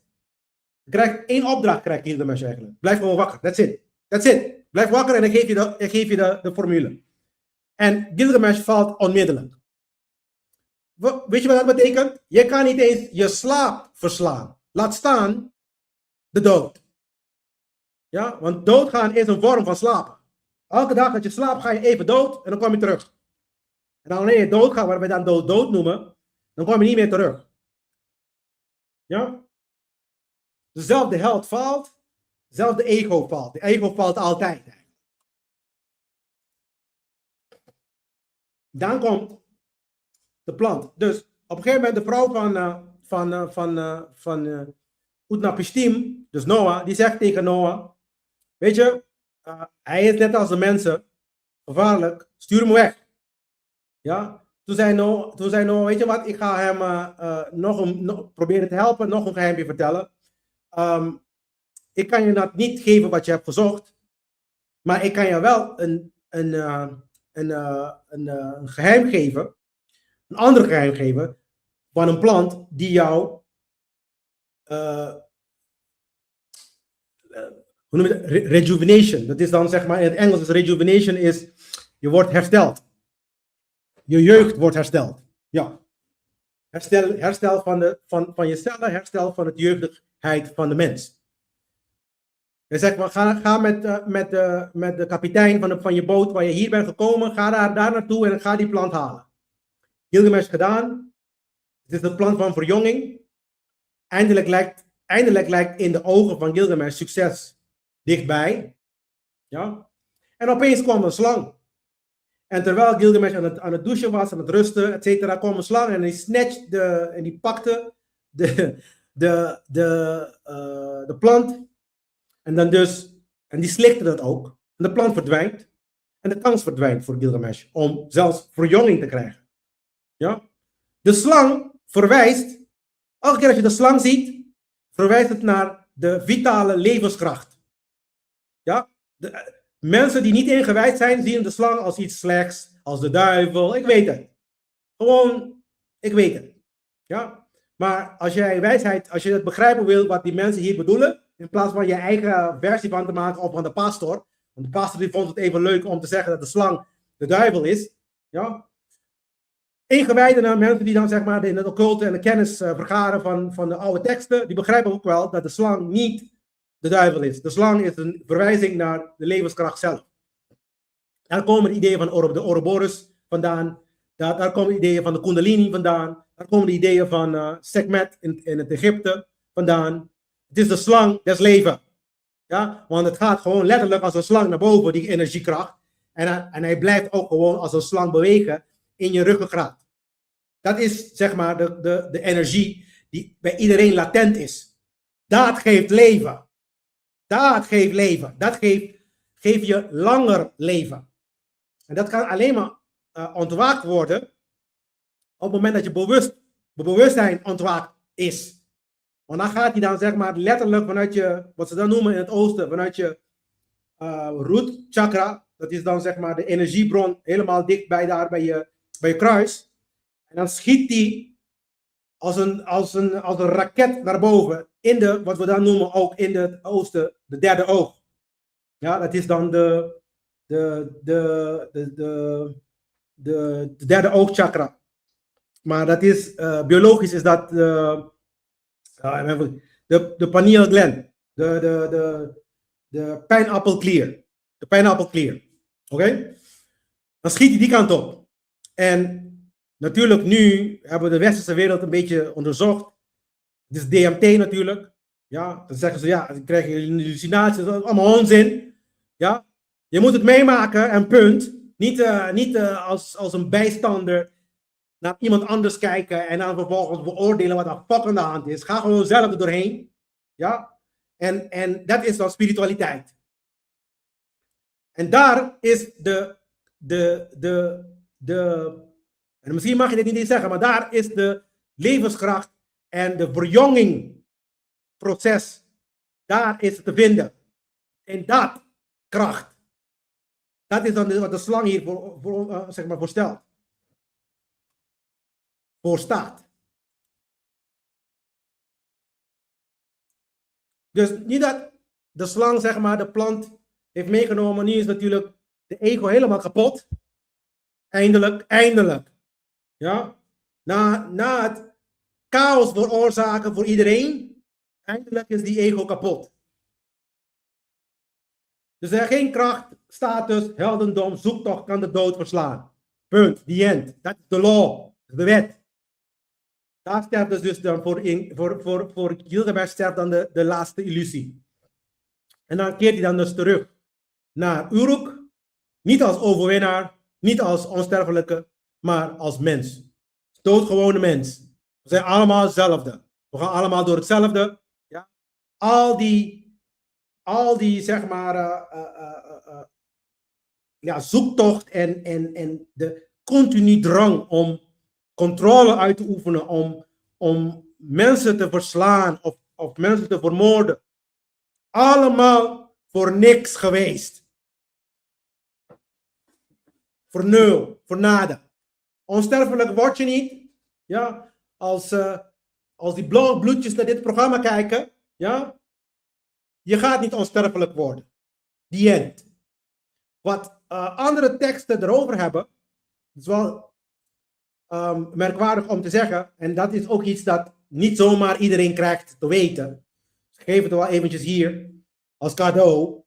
Je krijgt 1 opdracht, krijgt Gligamesj eigenlijk. Blijf gewoon wakker. That's it. That's it. Blijf wakker en ik geef je de formule. En Gligamesj valt onmiddellijk. Weet je wat dat betekent? Je kan niet eens je slaap verslaan. Laat staan de dood. Ja, want doodgaan is een vorm van slapen. Elke dag dat je slaapt ga je even dood en dan kom je terug. En dan wanneer je doodgaat, wat wij dan dood noemen, dan kom je niet meer terug. Ja? Dezelfde held valt, dezelfde ego valt. De ego valt altijd. Dan komt de plant. Dus op een gegeven moment de vrouw van Utnapishtim, dus Noah, die zegt tegen Noah: weet je, hij is net als de mensen, gevaarlijk, stuur hem weg. Ja? Toen zei Noah, weet je wat, ik ga hem proberen te helpen, nog een geheimje vertellen. Ik kan je dat niet geven wat je hebt gezocht, maar ik kan je wel een geheim geven, een ander geheim geven, van een plant die jou, hoe noem je dat? Rejuvenation. Dat is dan zeg maar, in het Engels is rejuvenation is, je wordt hersteld. Je jeugd wordt hersteld. Ja. Herstel van je cellen, herstel van het jeugdigheid van de mens. Hij zegt, ga met de kapitein van je boot waar je hier bent gekomen, ga daar naartoe en ga die plant halen. Gligamesj gedaan. Het is de plant van verjonging. Eindelijk lijkt in de ogen van Gligamesj succes dichtbij. Ja? En opeens kwam een slang. En terwijl Gligamesj aan het douchen was, aan het rusten, etc., kwam een slang en die pakte de plant. En die slikte dat ook. En de plant verdwijnt. En de kans verdwijnt voor Gligamesj om zelfs verjonging te krijgen. Ja? De slang verwijst, elke keer als je de slang ziet, verwijst het naar de vitale levenskracht. Ja? Mensen die niet ingewijd zijn, zien de slang als iets slechts, als de duivel. Ik weet het. Gewoon, ik weet het. Ja? Maar als je het begrijpen wil wat die mensen hier bedoelen, in plaats van je eigen versie van te maken of van de pastor. Want de pastor die vond het even leuk om te zeggen dat de slang de duivel is. Ja? Ingewijde mensen die dan zeg maar in het occulte en de kennis vergaren van de oude teksten, die begrijpen ook wel dat de slang niet de duivel is. De slang is een verwijzing naar de levenskracht zelf. Daar komen de ideeën van de Ouroboros vandaan. Daar komen de ideeën van de Kundalini vandaan. Daar komen de ideeën van Sekhmet in het Egypte vandaan. Het is de slang des leven. Ja? Want het gaat gewoon letterlijk als een slang naar boven, die energiekracht. En hij blijft ook gewoon als een slang bewegen in je ruggengraat. Dat is zeg maar de energie die bij iedereen latent is. Dat geeft leven. Dat geeft leven. Dat geeft je langer leven. En dat kan alleen maar ontwaakt worden op het moment dat je bewustzijn ontwaakt is. Want dan gaat hij dan zeg maar letterlijk vanuit je, wat ze dan noemen in het oosten, vanuit je root chakra. Dat is dan zeg maar de energiebron helemaal dichtbij daar bij je kruis. En dan schiet die als een raket naar boven in wat we dan noemen ook in het oosten, de derde oog. Ja, dat is dan de derde oogchakra. Maar dat is, biologisch is dat de pineal gland. De pijnappelklier. De pijnappelklier. Oké? Dan schiet hij die kant op. En Natuurlijk, nu hebben we de westerse wereld een beetje onderzocht. Het is DMT natuurlijk. Ja, dan zeggen ze, ja, dan krijg je hallucinaties, dat is allemaal onzin. Ja, je moet het meemaken en punt. Niet als een bijstander naar iemand anders kijken en dan vervolgens beoordelen wat er fuck aan de hand is. Ga gewoon zelf er doorheen. Ja, en dat is dan spiritualiteit. En daar is en misschien mag je dit niet eens zeggen, maar daar is de levenskracht en de verjongingproces, daar is het te vinden. En dat kracht, dat is dan wat de slang hier zeg maar voorstelt. Voor staat. Dus niet dat de slang, zeg maar, de plant heeft meegenomen. Nu is natuurlijk de ego helemaal kapot. Eindelijk. Ja? Na het chaos veroorzaken voor iedereen, eindelijk is die ego kapot. Dus er is geen kracht, status, heldendom, zoektocht kan de dood verslaan. Punt. The end. Dat is de law. De wet. Daar sterft dus dan voor Gilgamesh sterft dan de laatste illusie. En dan keert hij dan dus terug naar Uruk. Niet als overwinnaar, niet als onsterfelijke, maar als mens. Doodgewone mens. We zijn allemaal hetzelfde. We gaan allemaal door hetzelfde. Ja? Al die zeg maar zoektocht en de continu drang om controle uit te oefenen, om mensen te verslaan of mensen te vermoorden. Allemaal voor niks geweest. Voor nul, voor nada. Onsterfelijk word je niet. Ja, als die blauwe bloedjes naar dit programma kijken, ja, je gaat niet onsterfelijk worden. The end. Wat andere teksten erover hebben, is wel merkwaardig om te zeggen. En dat is ook iets dat niet zomaar iedereen krijgt te weten. Dus ik geef het wel eventjes hier als cadeau.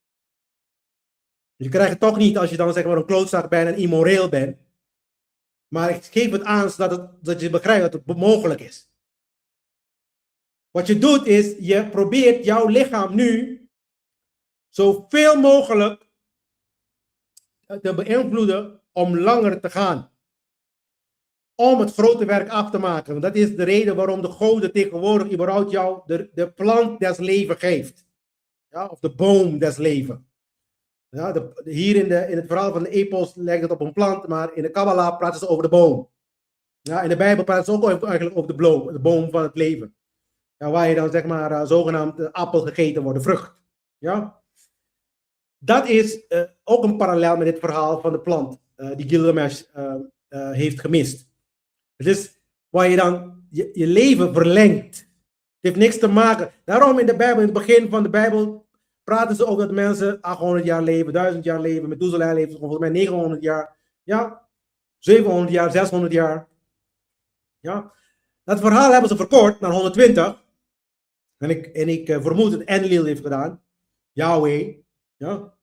Je krijgt het toch niet als je dan zeg maar een klootzak bent en immoreel bent. Maar ik geef het aan zodat je begrijpt dat het mogelijk is. Wat je doet is, je probeert jouw lichaam nu zoveel mogelijk te beïnvloeden om langer te gaan. Om het grote werk af te maken. Want dat is de reden waarom de goden tegenwoordig überhaupt jou de plant des levens geeft. Ja, of de boom des levens. Ja, hier in het verhaal van de Epos lijkt het op een plant, maar in de Kabbalah praten ze over de boom. Ja, in de Bijbel praten ze ook eigenlijk over de boom van het leven. Ja, waar je dan zeg maar zogenaamd de appel gegeten wordt, de vrucht. Ja? Dat is ook een parallel met dit verhaal van de plant die Gilgamesh heeft gemist. Het is waar je dan je leven verlengt. Het heeft niks te maken. Daarom in de Bijbel, in het begin van de Bijbel, praten ze ook dat mensen 800 jaar leven, 1000 jaar leven, Methuselah leeft volgens mij 900 jaar, ja, 700 jaar, 600 jaar. Ja. Dat verhaal hebben ze verkort naar 120. En ik vermoed dat Enlil heeft gedaan. Yahweh. Ja.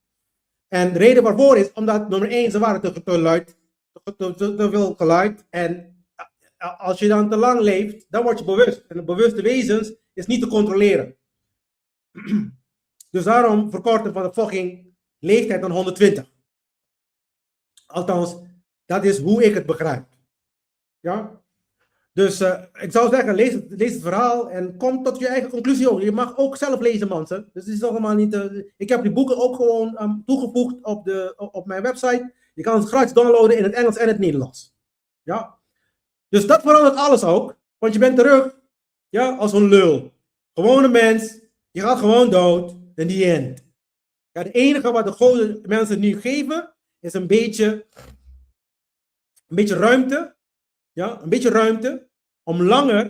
En de reden waarvoor is omdat nummer 1, ze waren te luid, te veel geluid. En als je dan te lang leeft, dan word je bewust. En de bewuste wezens is niet te controleren. Dus daarom verkorten van de fucking leeftijd naar 120. Althans, dat is hoe ik het begrijp. Ja? Dus ik zou zeggen, lees het verhaal en kom tot je eigen conclusie ook. Je mag ook zelf lezen, mensen. Dus het is allemaal niet... ik heb die boeken ook gewoon toegevoegd op mijn website. Je kan het gratis downloaden in het Engels en het Nederlands. Ja? Dus dat verandert alles ook. Want je bent terug, ja, als een lul. Gewoon een mens. Je gaat gewoon dood. In die end. Ja, het enige wat de goden mensen nu geven, is een beetje ruimte. Ja, een beetje ruimte om langer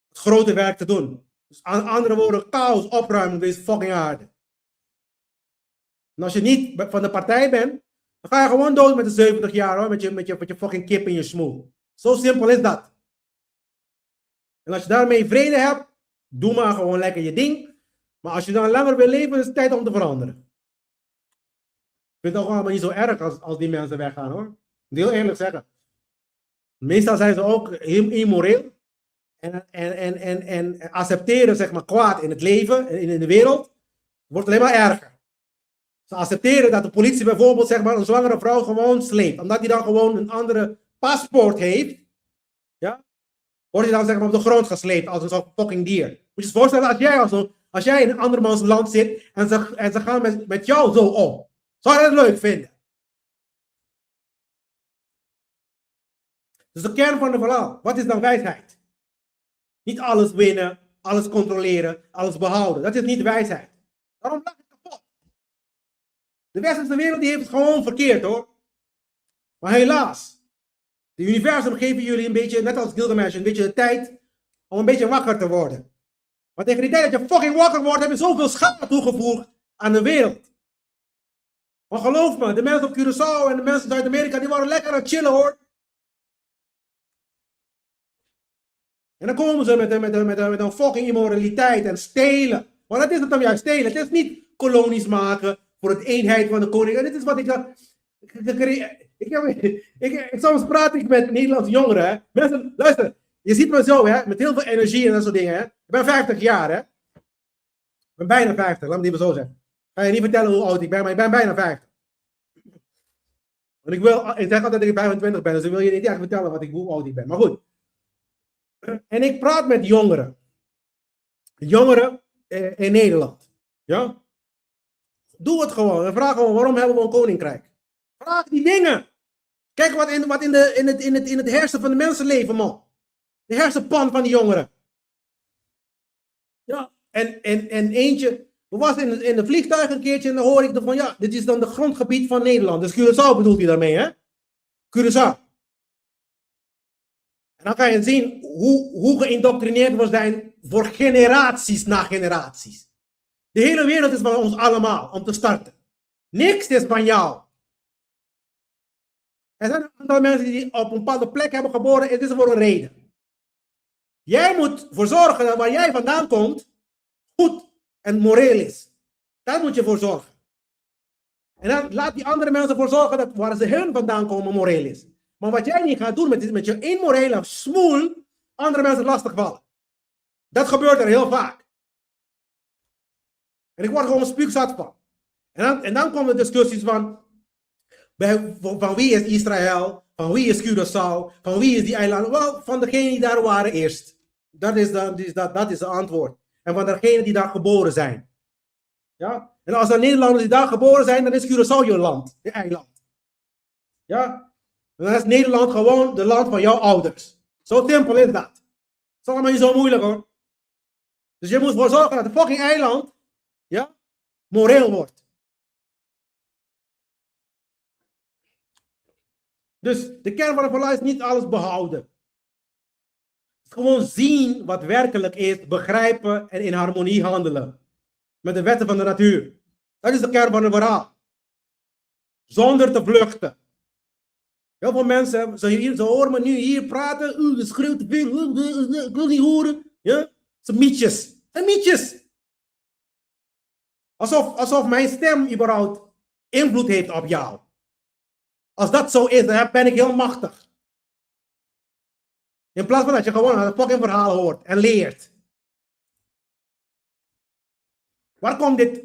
het grote werk te doen. Dus aan andere woorden, chaos opruimen op deze fucking aarde. En als je niet van de partij bent, dan ga je gewoon dood met de 70 jaar hoor, met je fucking kip in je smoel. Zo simpel is dat. En als je daarmee vrede hebt, doe maar gewoon lekker je ding. Maar als je dan langer wil leven, is het tijd om te veranderen. Ik vind het ook allemaal niet zo erg als die mensen weggaan hoor. Ik moet heel eerlijk zeggen. Meestal zijn ze ook immoreel. En accepteren, zeg maar, kwaad in het leven, in de wereld, wordt alleen maar erger. Ze accepteren dat de politie bijvoorbeeld, zeg maar, een zwangere vrouw gewoon sleept. Omdat die dan gewoon een andere paspoort heeft. Ja? Wordt hij dan, zeg maar, op de grond gesleept als een soort fucking dier. Moet je je voorstellen, als jij in een andermans land zit en ze gaan met jou zo om. Zou je dat leuk vinden? Dus de kern van het verhaal. Wat is dan wijsheid? Niet alles winnen, alles controleren, alles behouden. Dat is niet wijsheid. Daarom lag het kapot. De westerse wereld die heeft het gewoon verkeerd, hoor. Maar helaas. De universum geeft jullie een beetje, net als Gligamesj, een beetje de tijd om een beetje wakker te worden. Maar tegen die tijd dat je fucking wakker wordt, heb je zoveel schade toegevoegd aan de wereld. Maar geloof me, de mensen op Curaçao en de mensen in Zuid-Amerika, die waren lekker aan het chillen, hoor. En dan komen ze met een fucking immoraliteit en stelen. Maar dat is het dan juist, stelen. Het is niet kolonies maken voor het eenheid van de koning. En dit is wat soms praat ik met Nederlandse jongeren. Hè. Mensen, luister, je ziet me zo, hè, met heel veel energie en dat soort dingen. Hè. Ik ben 50 jaar, hè. Ik ben bijna 50, laat me het even zo zeggen. Ik ga je niet vertellen hoe oud ik ben, maar ik ben bijna 50. Want ik zeg altijd dat ik 25 ben, dus ik wil je niet echt vertellen hoe oud ik ben. Maar goed. En ik praat met jongeren. Jongeren in Nederland. Ja? Doe het gewoon. En vraag gewoon, waarom hebben we een koninkrijk? Vraag die dingen. Kijk wat in het hersen van de mensen leven, man. De hersenpan van die jongeren. Ja. En eentje. We was in de vliegtuig een keertje en dan hoor ik van, ja, dit is dan de grondgebied van Nederland. Dus Curaçao bedoelt hij daarmee, hè? Curaçao. En dan kan je zien hoe geïndoctrineerd we zijn voor generaties na generaties. De hele wereld is van ons allemaal, om te starten. Niks is van jou. Er zijn een aantal mensen die op een bepaalde plek hebben geboren, het is voor een reden. Jij moet ervoor zorgen dat waar jij vandaan komt, goed en moreel is. Daar moet je voor zorgen. En dan laat die andere mensen ervoor zorgen dat waar ze hun vandaan komen moreel is. Maar wat jij niet gaat doen met je immorele smoel, andere mensen lastigvallen. Dat gebeurt er heel vaak. En ik word gewoon spuugzat van. En dan komen de discussies van wie is Israël, van wie is Curaçao, van wie is die eilanden. Wel, van degenen die daar waren eerst. Dat is de antwoord. En van degenen die daar geboren zijn. Ja? En als er Nederlanders die daar geboren zijn, dan is Curaçao je land, je eiland. Ja? En dan is Nederland gewoon de land van jouw ouders. Zo simpel is dat. Het is allemaal niet zo moeilijk, hoor. Dus je moet ervoor zorgen dat het fucking eiland, ja, moreel wordt. Dus de kern van het verhaal is niet alles behouden. Het is gewoon zien wat werkelijk is, begrijpen en in harmonie handelen. Met de wetten van de natuur. Dat is de kern van het verhaal. Zonder te vluchten. Heel veel mensen, ze horen me nu hier praten. Dat schreeuwt te veel. Ik wil niet horen. Ja? Het zijn mietjes. Het zijn mietjes. Alsof mijn stem überhaupt invloed heeft op jou. Als dat zo is, dan ben ik heel machtig. In plaats van dat je gewoon een fucking verhaal hoort en leert. Waar komt dit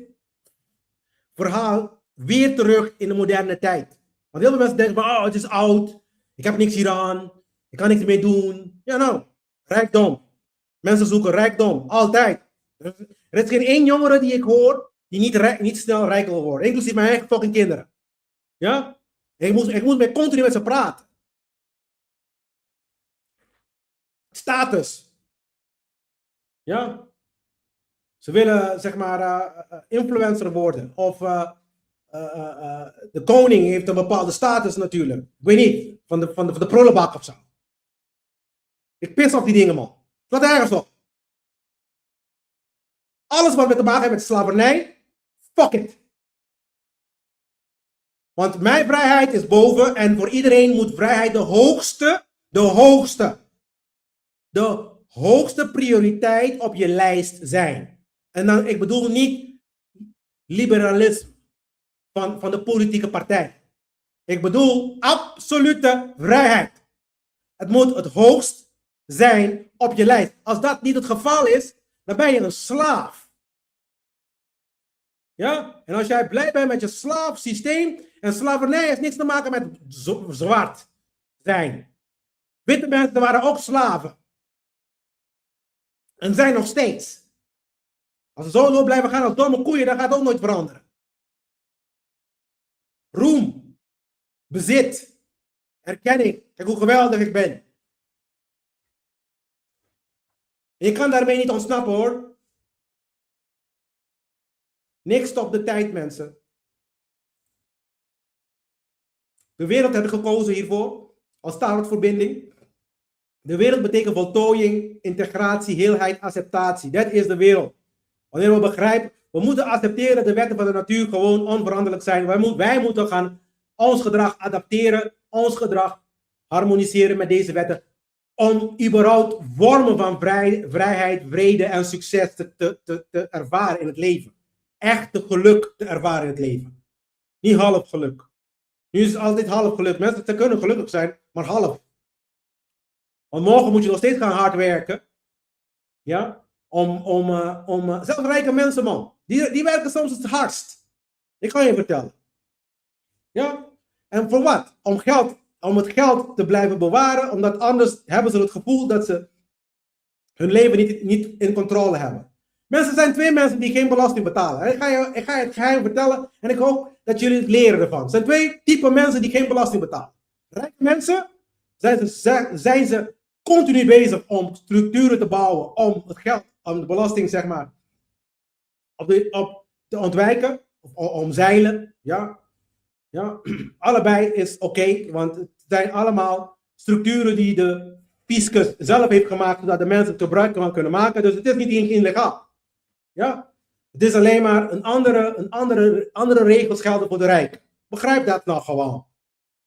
verhaal weer terug in de moderne tijd? Want heel veel mensen denken van, oh, het is oud. Ik heb niks hier aan. Ik kan niks mee doen. Ja, nou, rijkdom. Mensen zoeken rijkdom. Altijd. Er is geen één jongere die ik hoor die niet snel rijk wil worden. Inclusief mijn eigen fucking kinderen. Ja? Ik moet continu met ze praten. Status. Ja? Ze willen, zeg maar, influencer worden. Of de koning heeft een bepaalde status natuurlijk. Ik weet niet, van de prullenbak of zo. Ik pis op die dingen, man. Wat ergens op. Alles wat met te maken heeft met slavernij, fuck it. Want mijn vrijheid is boven en voor iedereen moet vrijheid de hoogste prioriteit op je lijst zijn. En dan, ik bedoel niet liberalisme van de politieke partij. Ik bedoel absolute vrijheid. Het moet het hoogst zijn op je lijst. Als dat niet het geval is, dan ben je een slaaf. Ja? En als jij blij bent met je slaafsysteem, en slavernij heeft niks te maken met zwart zijn. Witte mensen waren ook slaven. En zijn nog steeds. Als we zo door blijven gaan als domme koeien, dan gaat het ook nooit veranderen. Roem, bezit, erkenning. Kijk hoe geweldig ik ben. En je kan daarmee niet ontsnappen hoor. Niks stopt de tijd, mensen. De wereld heeft gekozen hiervoor als taalverbinding. De wereld betekent voltooiing, integratie, heelheid, acceptatie. Dat is de wereld. Wanneer we begrijpen, we moeten accepteren dat de wetten van de natuur gewoon onveranderlijk zijn. Wij moeten gaan ons gedrag adapteren, ons gedrag harmoniseren met deze wetten. Om überhaupt vormen van vrijheid, vrede en succes te ervaren in het leven. Echte geluk te ervaren in het leven. Niet half geluk. Nu is het altijd half geluk. Mensen kunnen gelukkig zijn, maar half. Want morgen moet je nog steeds gaan hard werken. Ja? Zelfs rijke mensen, man. Die werken soms het hardst. Ik kan je vertellen. Ja? En voor wat? Om het geld te blijven bewaren. Omdat anders hebben ze het gevoel dat ze hun leven niet in controle hebben. Mensen zijn twee mensen die geen belasting betalen. Ik ga je het geheim vertellen. En ik hoop dat jullie het leren ervan. Er zijn twee typen mensen die geen belasting betalen. Rijke mensen zijn ze continu bezig om structuren te bouwen. Om het geld, om de belasting zeg maar op te ontwijken. Of omzeilen. Ja. Ja. Allebei is oké, want het zijn allemaal structuren die de fiscus zelf heeft gemaakt. Zodat de mensen gebruik van kunnen maken. Dus het is niet illegaal. Ja? Het is alleen maar een andere regels gelden voor de rijk. Begrijp dat nou gewoon.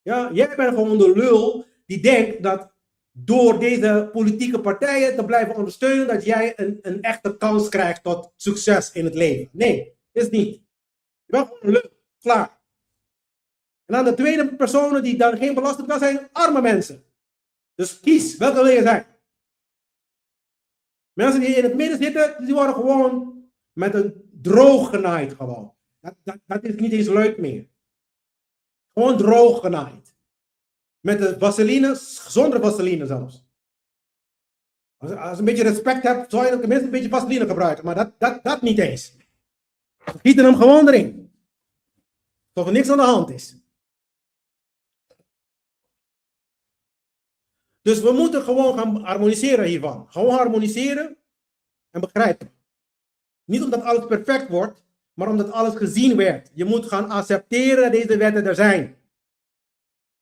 Ja? Jij bent gewoon de lul die denkt dat door deze politieke partijen te blijven ondersteunen, dat jij een echte kans krijgt tot succes in het leven. Nee, is niet. Je bent gewoon een lul. Klaar. En dan de tweede personen die dan geen belasting betalen zijn arme mensen. Dus kies, welke wil je zijn? Mensen die in het midden zitten, die worden gewoon met een droog genaaid gewoon. Dat is niet eens leuk meer. Gewoon droog genaaid. Met de vaseline, zonder vaseline zelfs. Als je een beetje respect hebt, zou je tenminste een beetje vaseline gebruiken. Maar dat niet eens. Ze gieten hem gewoon erin. Alsof er niks aan de hand is. Dus we moeten gewoon gaan harmoniseren hiervan. Gewoon harmoniseren en begrijpen. Niet omdat alles perfect wordt, maar omdat alles gezien werd. Je moet gaan accepteren dat deze wetten er zijn.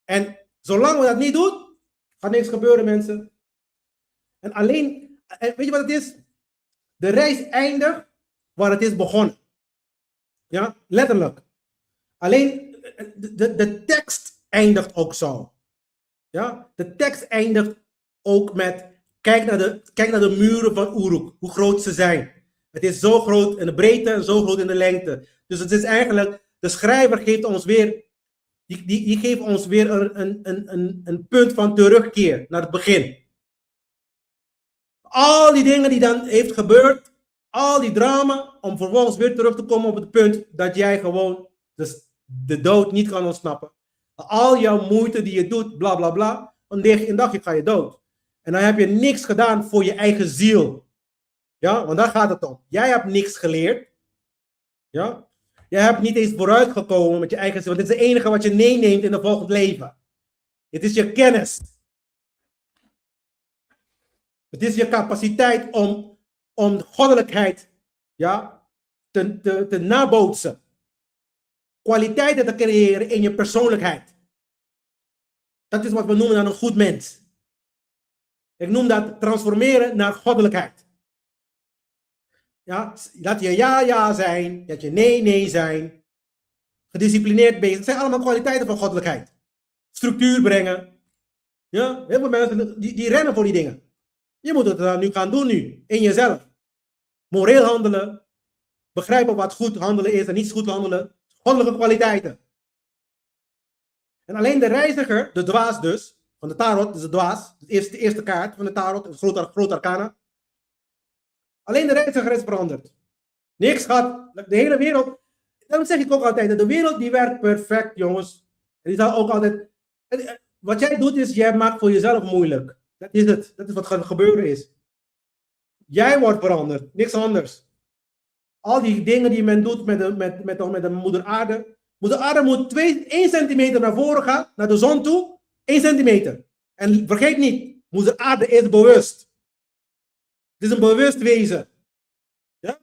En zolang we dat niet doen, gaat niks gebeuren, mensen. En weet je wat het is? De reis eindigt waar het is begonnen. Ja, letterlijk. Alleen de tekst eindigt ook zo. Ja, de tekst eindigt ook met, kijk naar de muren van Uruk, hoe groot ze zijn. Het is zo groot in de breedte en zo groot in de lengte. Dus het is eigenlijk, de schrijver geeft ons weer, die geeft ons weer een punt van terugkeer naar het begin. Al die dingen die dan heeft gebeurd, al die drama, om vervolgens weer terug te komen op het punt dat jij gewoon de dood niet kan ontsnappen. Al jouw moeite die je doet, bla bla bla, een dagje ga je dood. En dan heb je niks gedaan voor je eigen ziel. Ja, want daar gaat het om. Jij hebt niks geleerd. Ja? Jij hebt niet eens vooruitgekomen met je eigen ziel. Want dit is het enige wat je meeneemt in het volgende leven. Het is je kennis. Het is je capaciteit om goddelijkheid, ja, te nabootsen. Kwaliteiten te creëren in je persoonlijkheid. Dat is wat we noemen dan een goed mens. Ik noem dat transformeren naar goddelijkheid. Ja, dat je ja zijn, dat je nee zijn. Gedisciplineerd bezig. Dat zijn allemaal kwaliteiten van goddelijkheid. Structuur brengen. Ja, heel veel mensen die rennen voor die dingen. Je moet het dan nu gaan doen nu, in jezelf. Moreel handelen. Begrijpen wat goed handelen is en niet goed handelen. Goddelijke kwaliteiten. En alleen de reiziger, de dwaas dus, van de tarot, dus de dwaas. De eerste kaart van de tarot, het grote arcana. Alleen de reiziger is veranderd. Niks gaat, de hele wereld, dat zeg ik ook altijd, de wereld die werkt perfect, jongens. En die zal ook altijd, wat jij doet is, jij maakt voor jezelf moeilijk. Dat is het, dat is wat gaat gebeuren is. Jij wordt veranderd, niks anders. Al die dingen die men doet met de moeder aarde. Moeder aarde moet 1 centimeter naar voren gaan, naar de zon toe. 1 centimeter. En vergeet niet, moeder aarde is bewust. Het is een bewust wezen. Ja?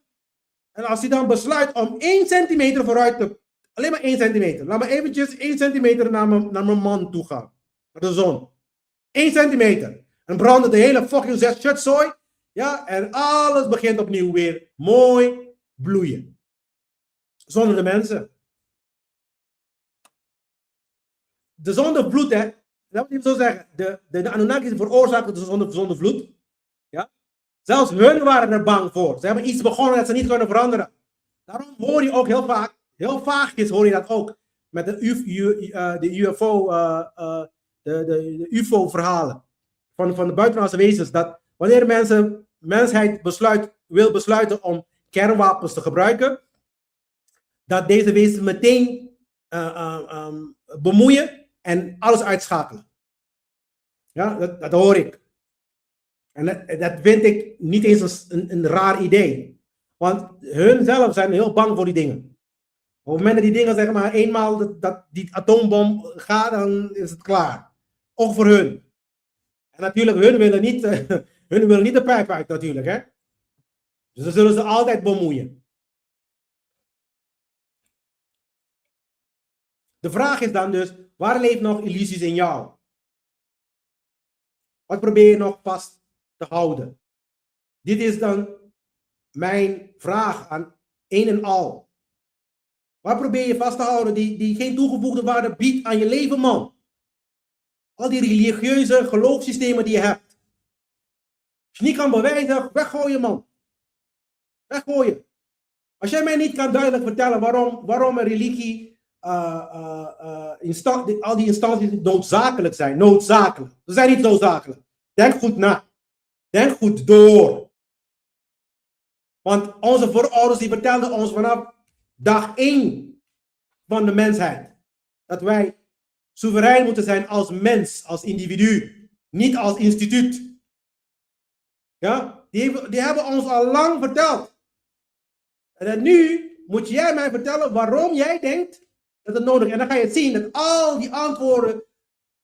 En als hij dan besluit om 1 centimeter vooruit te... Alleen maar 1 centimeter. Laat me eventjes 1 centimeter naar mijn man toe gaan. Naar de zon. 1 centimeter. En brandde de hele fucking shutzooi. Ja, en alles begint opnieuw weer mooi bloeien. Zonder de mensen. De zondvloed, hè. Dat moet ik zo zeggen. De Anunnakis veroorzaken de zondvloed. Ja. Zelfs hun waren er bang voor. Ze hebben iets begonnen dat ze niet kunnen veranderen. Daarom hoor je ook heel vaagjes hoor je dat ook. Met de UFO, de UFO-verhalen. Van de buitenlandse wezens. Dat wanneer mensheid wil besluiten om kernwapens te gebruiken. Dat deze wezens meteen bemoeien en alles uitschakelen. Ja, dat hoor ik. En dat vind ik niet eens een raar idee. Want hun zelf zijn heel bang voor die dingen. Op het moment dat die dingen, zeg maar, eenmaal dat die atoombom gaat, dan is het klaar. Ook voor hun. En natuurlijk, hun willen niet de pijp uit natuurlijk, hè. Dus dan zullen ze altijd bemoeien. De vraag is dan dus, waar leeft nog illusies in jou? Wat probeer je nog vast te houden? Dit is dan mijn vraag aan een en al. Waar probeer je vast te houden die geen toegevoegde waarde biedt aan je leven, man? Al die religieuze geloofssystemen die je hebt. Als je niet kan bewijzen, weggooien, man. Weggooien. Als jij mij niet kan duidelijk vertellen waarom een religie, al die instanties noodzakelijk zijn. Noodzakelijk. Ze zijn niet noodzakelijk. Denk goed na. Denk goed door. Want onze voorouders die vertelden ons vanaf dag 1 van de mensheid. Dat wij soeverein moeten zijn als mens, als individu. Niet als instituut. Ja? Die hebben ons al lang verteld. En nu moet jij mij vertellen waarom jij denkt dat het nodig is. En dan ga je zien dat al die antwoorden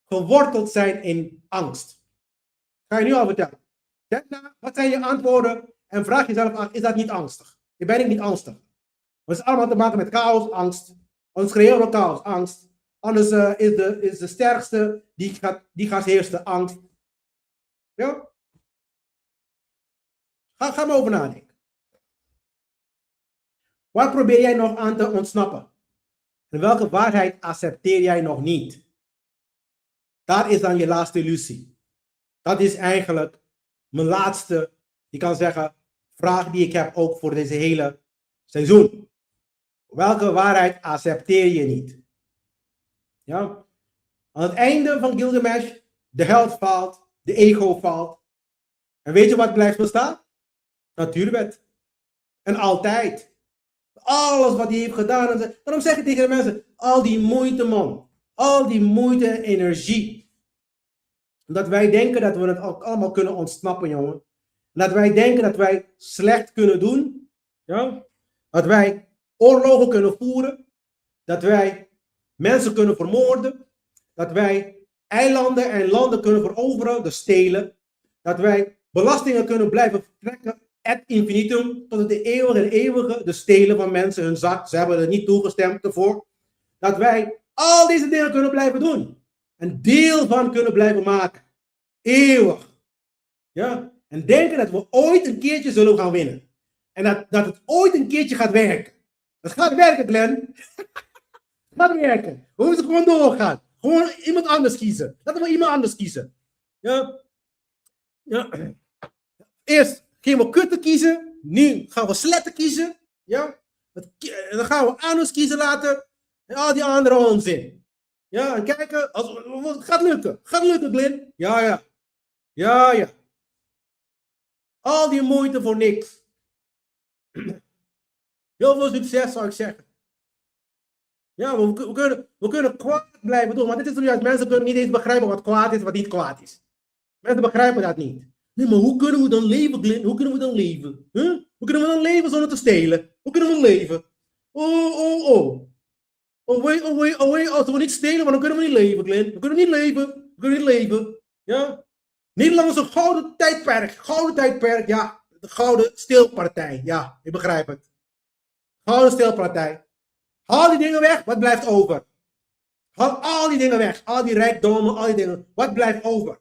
geworteld zijn in angst. Ga je nu al vertellen. Denk na, wat zijn je antwoorden? En vraag jezelf af, is dat niet angstig? Je bent niet angstig. Het is allemaal te maken met chaos, angst. Anders creëren we chaos, angst. Anders is de sterkste die gaat heersen, angst. Ja? Ga maar over nadenken. Waar probeer jij nog aan te ontsnappen? En welke waarheid accepteer jij nog niet? Dat is dan je laatste illusie. Dat is eigenlijk mijn laatste, je kan zeggen, vraag die ik heb ook voor deze hele seizoen. Welke waarheid accepteer je niet? Ja? Aan het einde van Gligamesj, de held faalt, de ego faalt. En weet je wat blijft bestaan? Natuurwet. En altijd. Alles wat hij heeft gedaan. Daarom zeg ik tegen de mensen, al die moeite, man. Al die moeite en energie. Dat wij denken dat we het ook allemaal kunnen ontsnappen, jongen. Dat wij denken dat wij slecht kunnen doen. Ja? Dat wij oorlogen kunnen voeren. Dat wij mensen kunnen vermoorden. Dat wij eilanden en landen kunnen veroveren, dus stelen. Dat wij belastingen kunnen blijven trekken ad infinitum, tot de eeuwige, de stelen van mensen hun zak. Ze hebben er niet toegestemd ervoor. Dat wij al deze dingen kunnen blijven doen. Een deel van kunnen blijven maken. Eeuwig. Ja? En denken dat we ooit een keertje zullen gaan winnen. En dat het ooit een keertje gaat werken. Het gaat werken, Glenn. Het gaat werken. We moeten gewoon doorgaan. Gewoon iemand anders kiezen. Laten we iemand anders kiezen. Ja? Ja. Eerst gingen we kutten kiezen. Nu gaan we sletten kiezen. Ja? En dan gaan we anus kiezen laten. En al die andere onzin. Ja, en kijken. Het gaat lukken. Gaat lukken, Glenn. Ja, ja. Ja, ja. Al die moeite voor niks. Heel veel succes, zou ik zeggen. Ja, we kunnen kwaad blijven doen. Maar dit is nu juist, mensen kunnen niet eens begrijpen wat kwaad is, wat niet kwaad is. Mensen begrijpen dat niet. Nee, maar hoe kunnen we dan leven, Glenn? Hoe kunnen we dan leven? Huh? Hoe kunnen we dan leven zonder te stelen? Hoe kunnen we leven? Oh. Als we niet stelen, dan kunnen we niet leven, Glenn. We kunnen niet leven. We kunnen niet leven. Ja? Nederland is een gouden tijdperk. Gouden tijdperk, ja. De gouden stilpartij. Ja, ik begrijp het. Gouden stilpartij. Haal die dingen weg, wat blijft over? Haal al die dingen weg. Al die rijkdommen, al die dingen. Wat blijft over?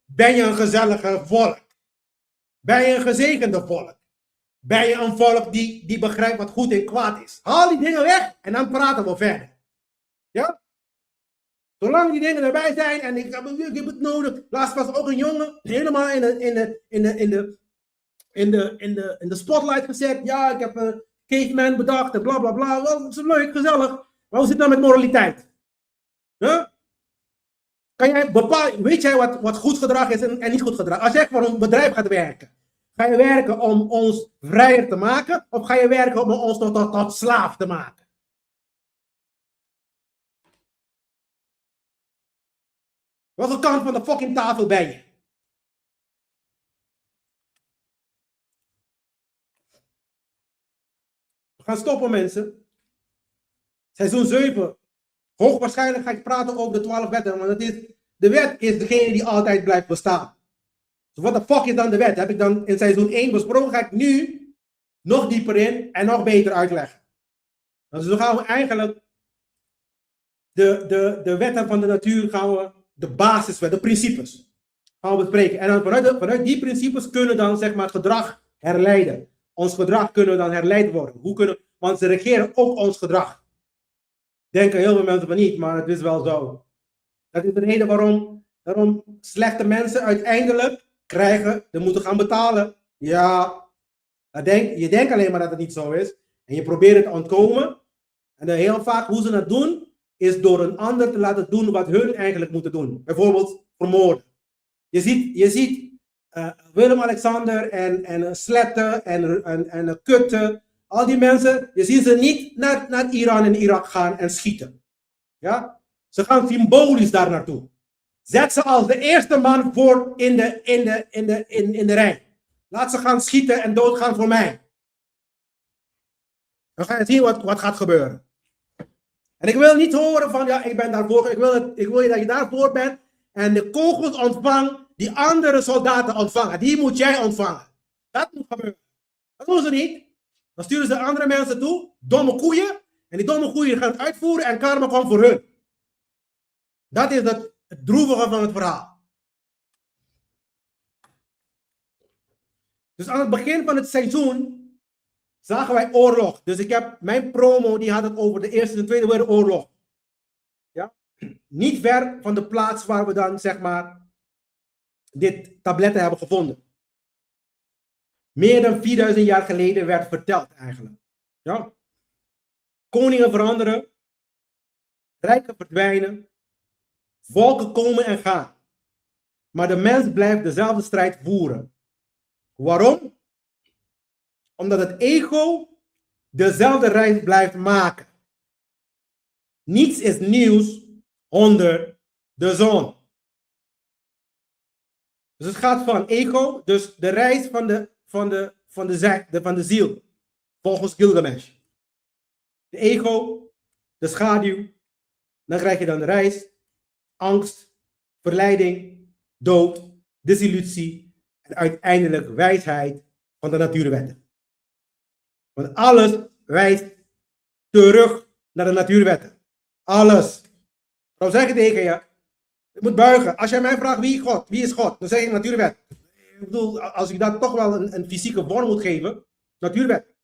Ben je een gezellige volk? Ben je een gezegende volk? Ben je een volk die begrijpt wat goed en kwaad is? Haal die dingen weg en dan praten we verder. Ja? Zolang die dingen erbij zijn en ik heb het nodig. Laatst was ook een jongen helemaal in de spotlight gezet. Ja, ik heb een caveman bedacht en bla bla bla. Wel, dat is leuk, gezellig. Maar hoe zit het nou met moraliteit? Huh? Weet jij wat goed gedrag is en niet goed gedrag? Als jij voor een bedrijf gaat werken, ga je werken om ons vrijer te maken of ga je werken om ons tot slaaf te maken? Welke kant van de fucking tafel ben je? We gaan stoppen, mensen. Seizoen 7. Hoogwaarschijnlijk ga ik praten over de 12 wetten, want de wet is degene die altijd blijft bestaan. Dus wat de fuck is dan de wet? Heb ik dan in seizoen 1 besproken, ga ik nu nog dieper in en nog beter uitleggen. Dus dan gaan we eigenlijk de wetten van de natuur, de basiswet, de principes, gaan we bespreken. En dan vanuit die principes kunnen dan zeg maar gedrag herleiden. Ons gedrag kunnen dan herleid worden. Want ze regeren ook ons gedrag. Denken heel veel mensen van niet, maar het is wel zo. Dat is de reden waarom slechte mensen uiteindelijk ze moeten gaan betalen. Ja, je denkt alleen maar dat het niet zo is. En je probeert het te ontkomen. En dan heel vaak hoe ze dat doen, is door een ander te laten doen wat hun eigenlijk moeten doen. Bijvoorbeeld vermoorden. Je ziet Willem-Alexander en Sletten en Kutte. Al die mensen, je ziet ze niet naar Iran en Irak gaan en schieten. Ja? Ze gaan symbolisch daar naartoe. Zet ze als de eerste man voor in de rij. Laat ze gaan schieten en doodgaan voor mij. Dan ga je zien wat gaat gebeuren. En ik wil niet horen van, ja, ik ben daarvoor. Ik wil je dat je daarvoor bent. En de kogels ontvangt die andere soldaten ontvangen. Die moet jij ontvangen. Dat moet gebeuren. Dat doen ze niet. Dan sturen ze andere mensen toe. Domme koeien. En die domme koeien gaan het uitvoeren en karma komt voor hun. Dat is het droevige van het verhaal. Dus aan het begin van het seizoen zagen wij oorlog. Dus mijn promo die had het over de Eerste en Tweede Wereldoorlog. Ja? Niet ver van de plaats waar we dan zeg maar dit tabletten hebben gevonden. Meer dan 4000 jaar geleden werd verteld eigenlijk. Ja? Koningen veranderen. Rijken verdwijnen. Volken komen en gaan. Maar de mens blijft dezelfde strijd voeren. Waarom? Omdat het ego dezelfde reis blijft maken. Niets is nieuws onder de zon. Dus het gaat van ego, dus de reis van de ziel, volgens Gligamesj. De ego, de schaduw, dan krijg je dan de reis, angst, verleiding, dood, desillusie en uiteindelijk wijsheid van de natuurwetten. Want alles wijst terug naar de natuurwetten. Alles. Dan zeg ik tegen je, je moet buigen. Als jij mij vraagt wie is God, dan zeg ik natuurwet. Ik bedoel, als ik dat toch wel een fysieke vorm moet geven, natuurwet.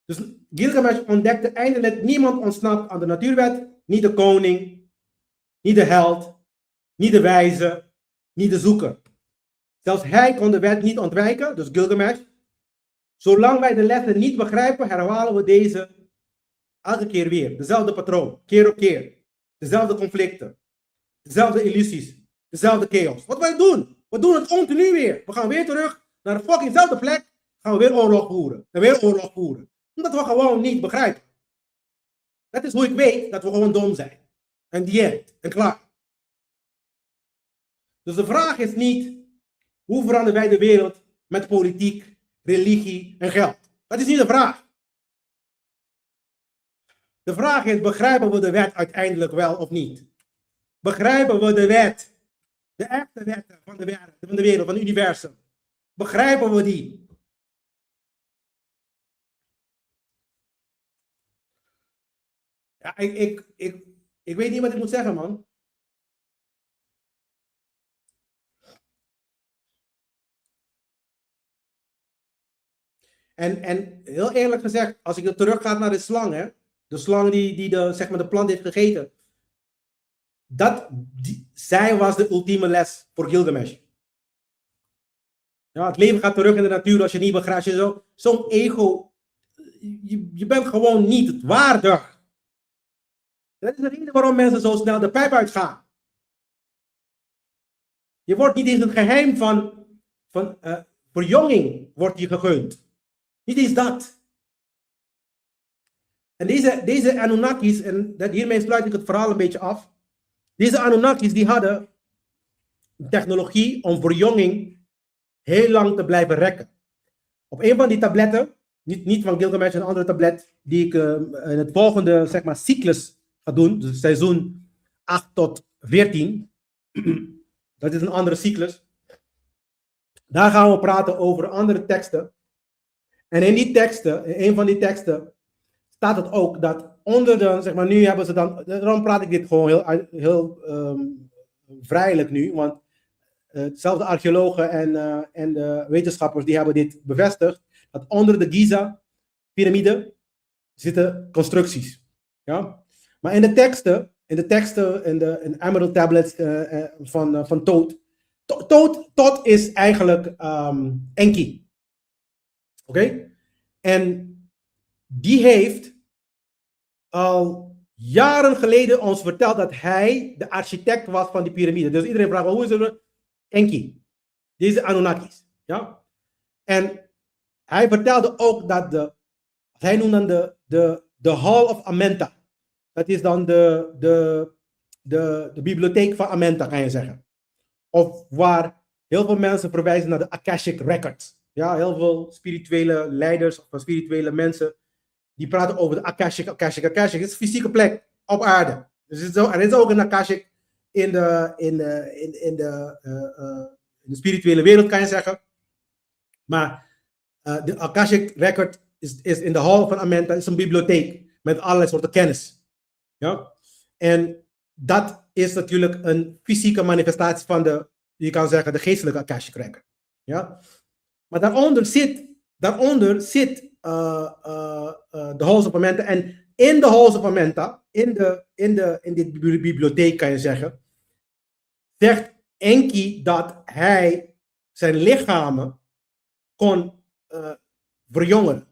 Dus Gilgamesh ontdekte eindelijk, niemand ontsnapt aan de natuurwet. Niet de koning, niet de held, niet de wijze, niet de zoeker. Zelfs hij kon de wet niet ontwijken, dus Gilgamesh. Zolang wij de lessen niet begrijpen, herhalen we deze Elke keer weer. Dezelfde patroon. Keer op keer. Dezelfde conflicten. Dezelfde illusies. Dezelfde chaos. Wat wij doen? We doen het continu weer. We gaan weer terug naar de fuckingzelfde plek. Gaan we weer oorlog voeren. En weer oorlog voeren. Omdat we gewoon niet begrijpen. Dat is hoe ik weet dat we gewoon dom zijn. En die end. En klaar. Dus de vraag is niet, hoe veranderen wij de wereld met politiek, religie en geld? Dat is niet de vraag. De vraag is, begrijpen we de wet uiteindelijk wel of niet? Begrijpen we de wet? De echte wetten van de wereld, van het universum. Begrijpen we die? Ja, ik weet niet wat ik moet zeggen, man. En heel eerlijk gezegd, als ik terug ga naar de slang, hè, de slang die zeg maar de plant heeft gegeten, zij was de ultieme les voor Gilgamesh. Ja, het leven gaat terug in de natuur als je niet begrijpt. Als je zo'n ego, je bent gewoon niet waardig. Dat is de reden waarom mensen zo snel de pijp uitgaan. Je wordt niet eens het geheim van verjonging wordt je gegund. Niet eens dat. En deze Anunnakis, en hiermee sluit ik het verhaal een beetje af. Deze Anunnakis die hadden technologie om verjonging heel lang te blijven rekken. Op een van die tabletten, niet van Gilgamesh, een andere tablet, die ik in het volgende zeg maar, cyclus ga doen, dus seizoen 8 tot 14. Dat is een andere cyclus. Daar gaan we praten over andere teksten. En in die teksten, in een van die teksten, staat het ook dat onder de, zeg maar, nu hebben ze dan, daarom praat ik dit gewoon heel vrijelijk nu, want hetzelfde archeologen en de wetenschappers die hebben dit bevestigd, dat onder de Giza-pyramide zitten constructies. Ja? Maar in de teksten, in de Emerald Tablets van Thoth is eigenlijk Enki. Oké? En die heeft al jaren geleden ons verteld dat hij de architect was van die piramide. Dus iedereen vraagt, hoe is het? Enki. Deze Anunnakis. Ja? En hij vertelde ook dat hij noemde de Hall of Amenta. Dat is dan de bibliotheek van Amenta, kan je zeggen. Of waar heel veel mensen verwijzen naar de Akashic Records. Ja, heel veel spirituele leiders of spirituele mensen die praten over de Akashic. Het is een fysieke plek op aarde. Dus er is ook een Akashic in de spirituele wereld, kan je zeggen. Maar de Akashic Record is in de hal van Amenta, is een bibliotheek met allerlei soorten kennis. Ja? En dat is natuurlijk een fysieke manifestatie van je kan zeggen, de geestelijke Akashic Record. Ja? Maar daaronder zit de Halls of Amenta. En in de Halls of Amenta, in die bibliotheek kan je zeggen, zegt Enki dat hij zijn lichamen kon verjongeren.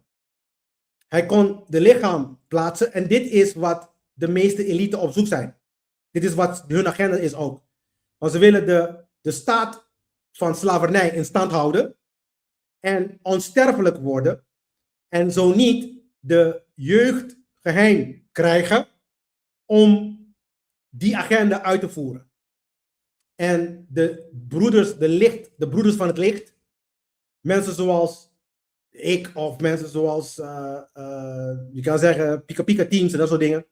Hij kon de lichaam plaatsen en dit is wat de meeste elite op zoek zijn. Dit is wat hun agenda is ook. Want ze willen de staat van slavernij in stand houden en onsterfelijk worden en zo niet de jeugd geheim krijgen om die agenda uit te voeren. En de broeders van het licht, mensen zoals ik of mensen zoals, je kan zeggen, Pika teams en dat soort dingen,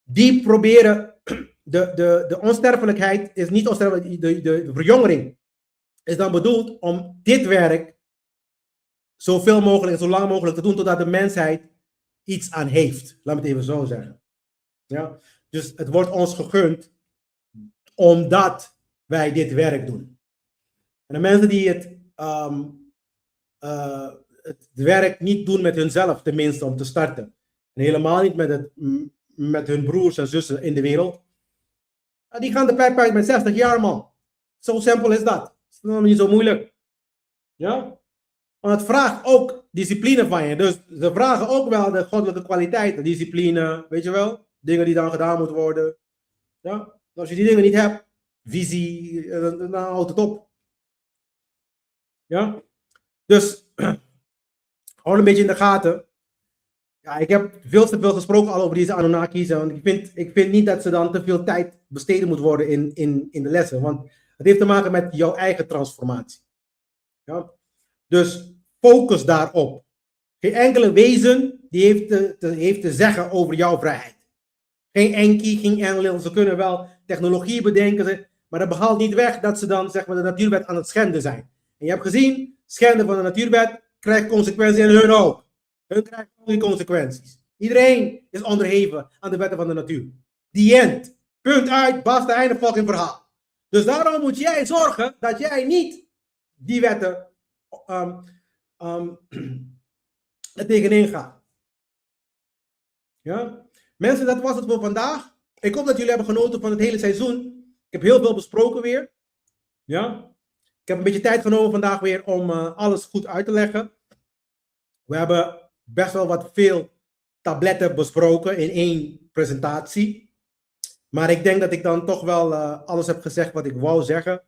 die proberen, de onsterfelijkheid is niet onsterfelijk, de verjongering is dan bedoeld om dit werk zoveel mogelijk en zo lang mogelijk te doen totdat de mensheid iets aan heeft. Laat me het even zo zeggen. Ja? Dus het wordt ons gegund omdat wij dit werk doen. En de mensen die het werk niet doen met hunzelf, tenminste om te starten. En helemaal niet met hun broers en zussen in de wereld. Die gaan de pijp uit met 60 jaar, man. Zo simpel is dat. Het is nog niet zo moeilijk. Ja? Want het vraagt ook discipline van je. Dus ze vragen ook wel de goddelijke kwaliteiten. Discipline, weet je wel. Dingen die dan gedaan moeten worden. Ja? Als je die dingen niet hebt, visie, dan houdt het op. Ja? Dus, hou een beetje in de gaten. Ja, ik heb veel te veel gesproken al over deze Anunnaki's. Want ik vind niet dat ze dan te veel tijd besteden moet worden in de lessen. Want het heeft te maken met jouw eigen transformatie. Ja? Dus focus daarop. Geen enkele wezen die heeft te zeggen over jouw vrijheid. Geen enkie, geen engel. Ze kunnen wel technologie bedenken. Maar dat behaalt niet weg dat ze dan zeg maar, de natuurwet aan het schenden zijn. En je hebt gezien, schenden van de natuurwet krijgt consequenties en hun ook. Hun krijgen ook die consequenties. Iedereen is onderheven aan de wetten van de natuur. The end. Punt uit, basta, einde fucking verhaal. Dus daarom moet jij zorgen dat jij niet die wetten er tegenin gaat. Ja? Mensen, dat was het voor vandaag. Ik hoop dat jullie hebben genoten van het hele seizoen. Ik heb heel veel besproken weer. Ja? Ik heb een beetje tijd genomen vandaag weer om alles goed uit te leggen. We hebben best wel wat veel tabletten besproken in één presentatie. Maar ik denk dat ik dan toch wel alles heb gezegd wat ik wou zeggen.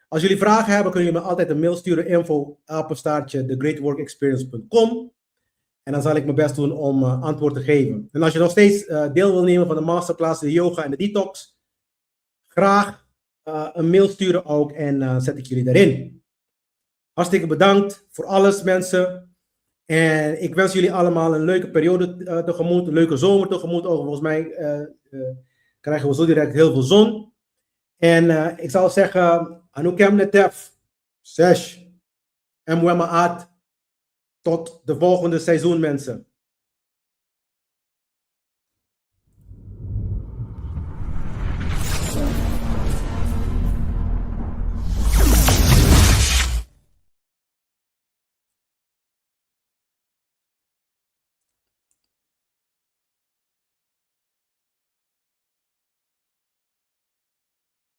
Als jullie vragen hebben, kunnen jullie me altijd een mail sturen. info@thegreatworkexperience.com. En dan zal ik mijn best doen om antwoord te geven. En als je nog steeds deel wil nemen van de masterclass, de yoga en de detox, graag een mail sturen ook en zet ik jullie daarin. Hartstikke bedankt voor alles, mensen. En ik wens jullie allemaal een leuke periode tegemoet, een leuke zomer tegemoet. Ook volgens mij krijgen we zo direct heel veel zon. En ik zou zeggen, Anukem Netef, Sesh, en Mwema Ad. Tot de volgende seizoen, mensen.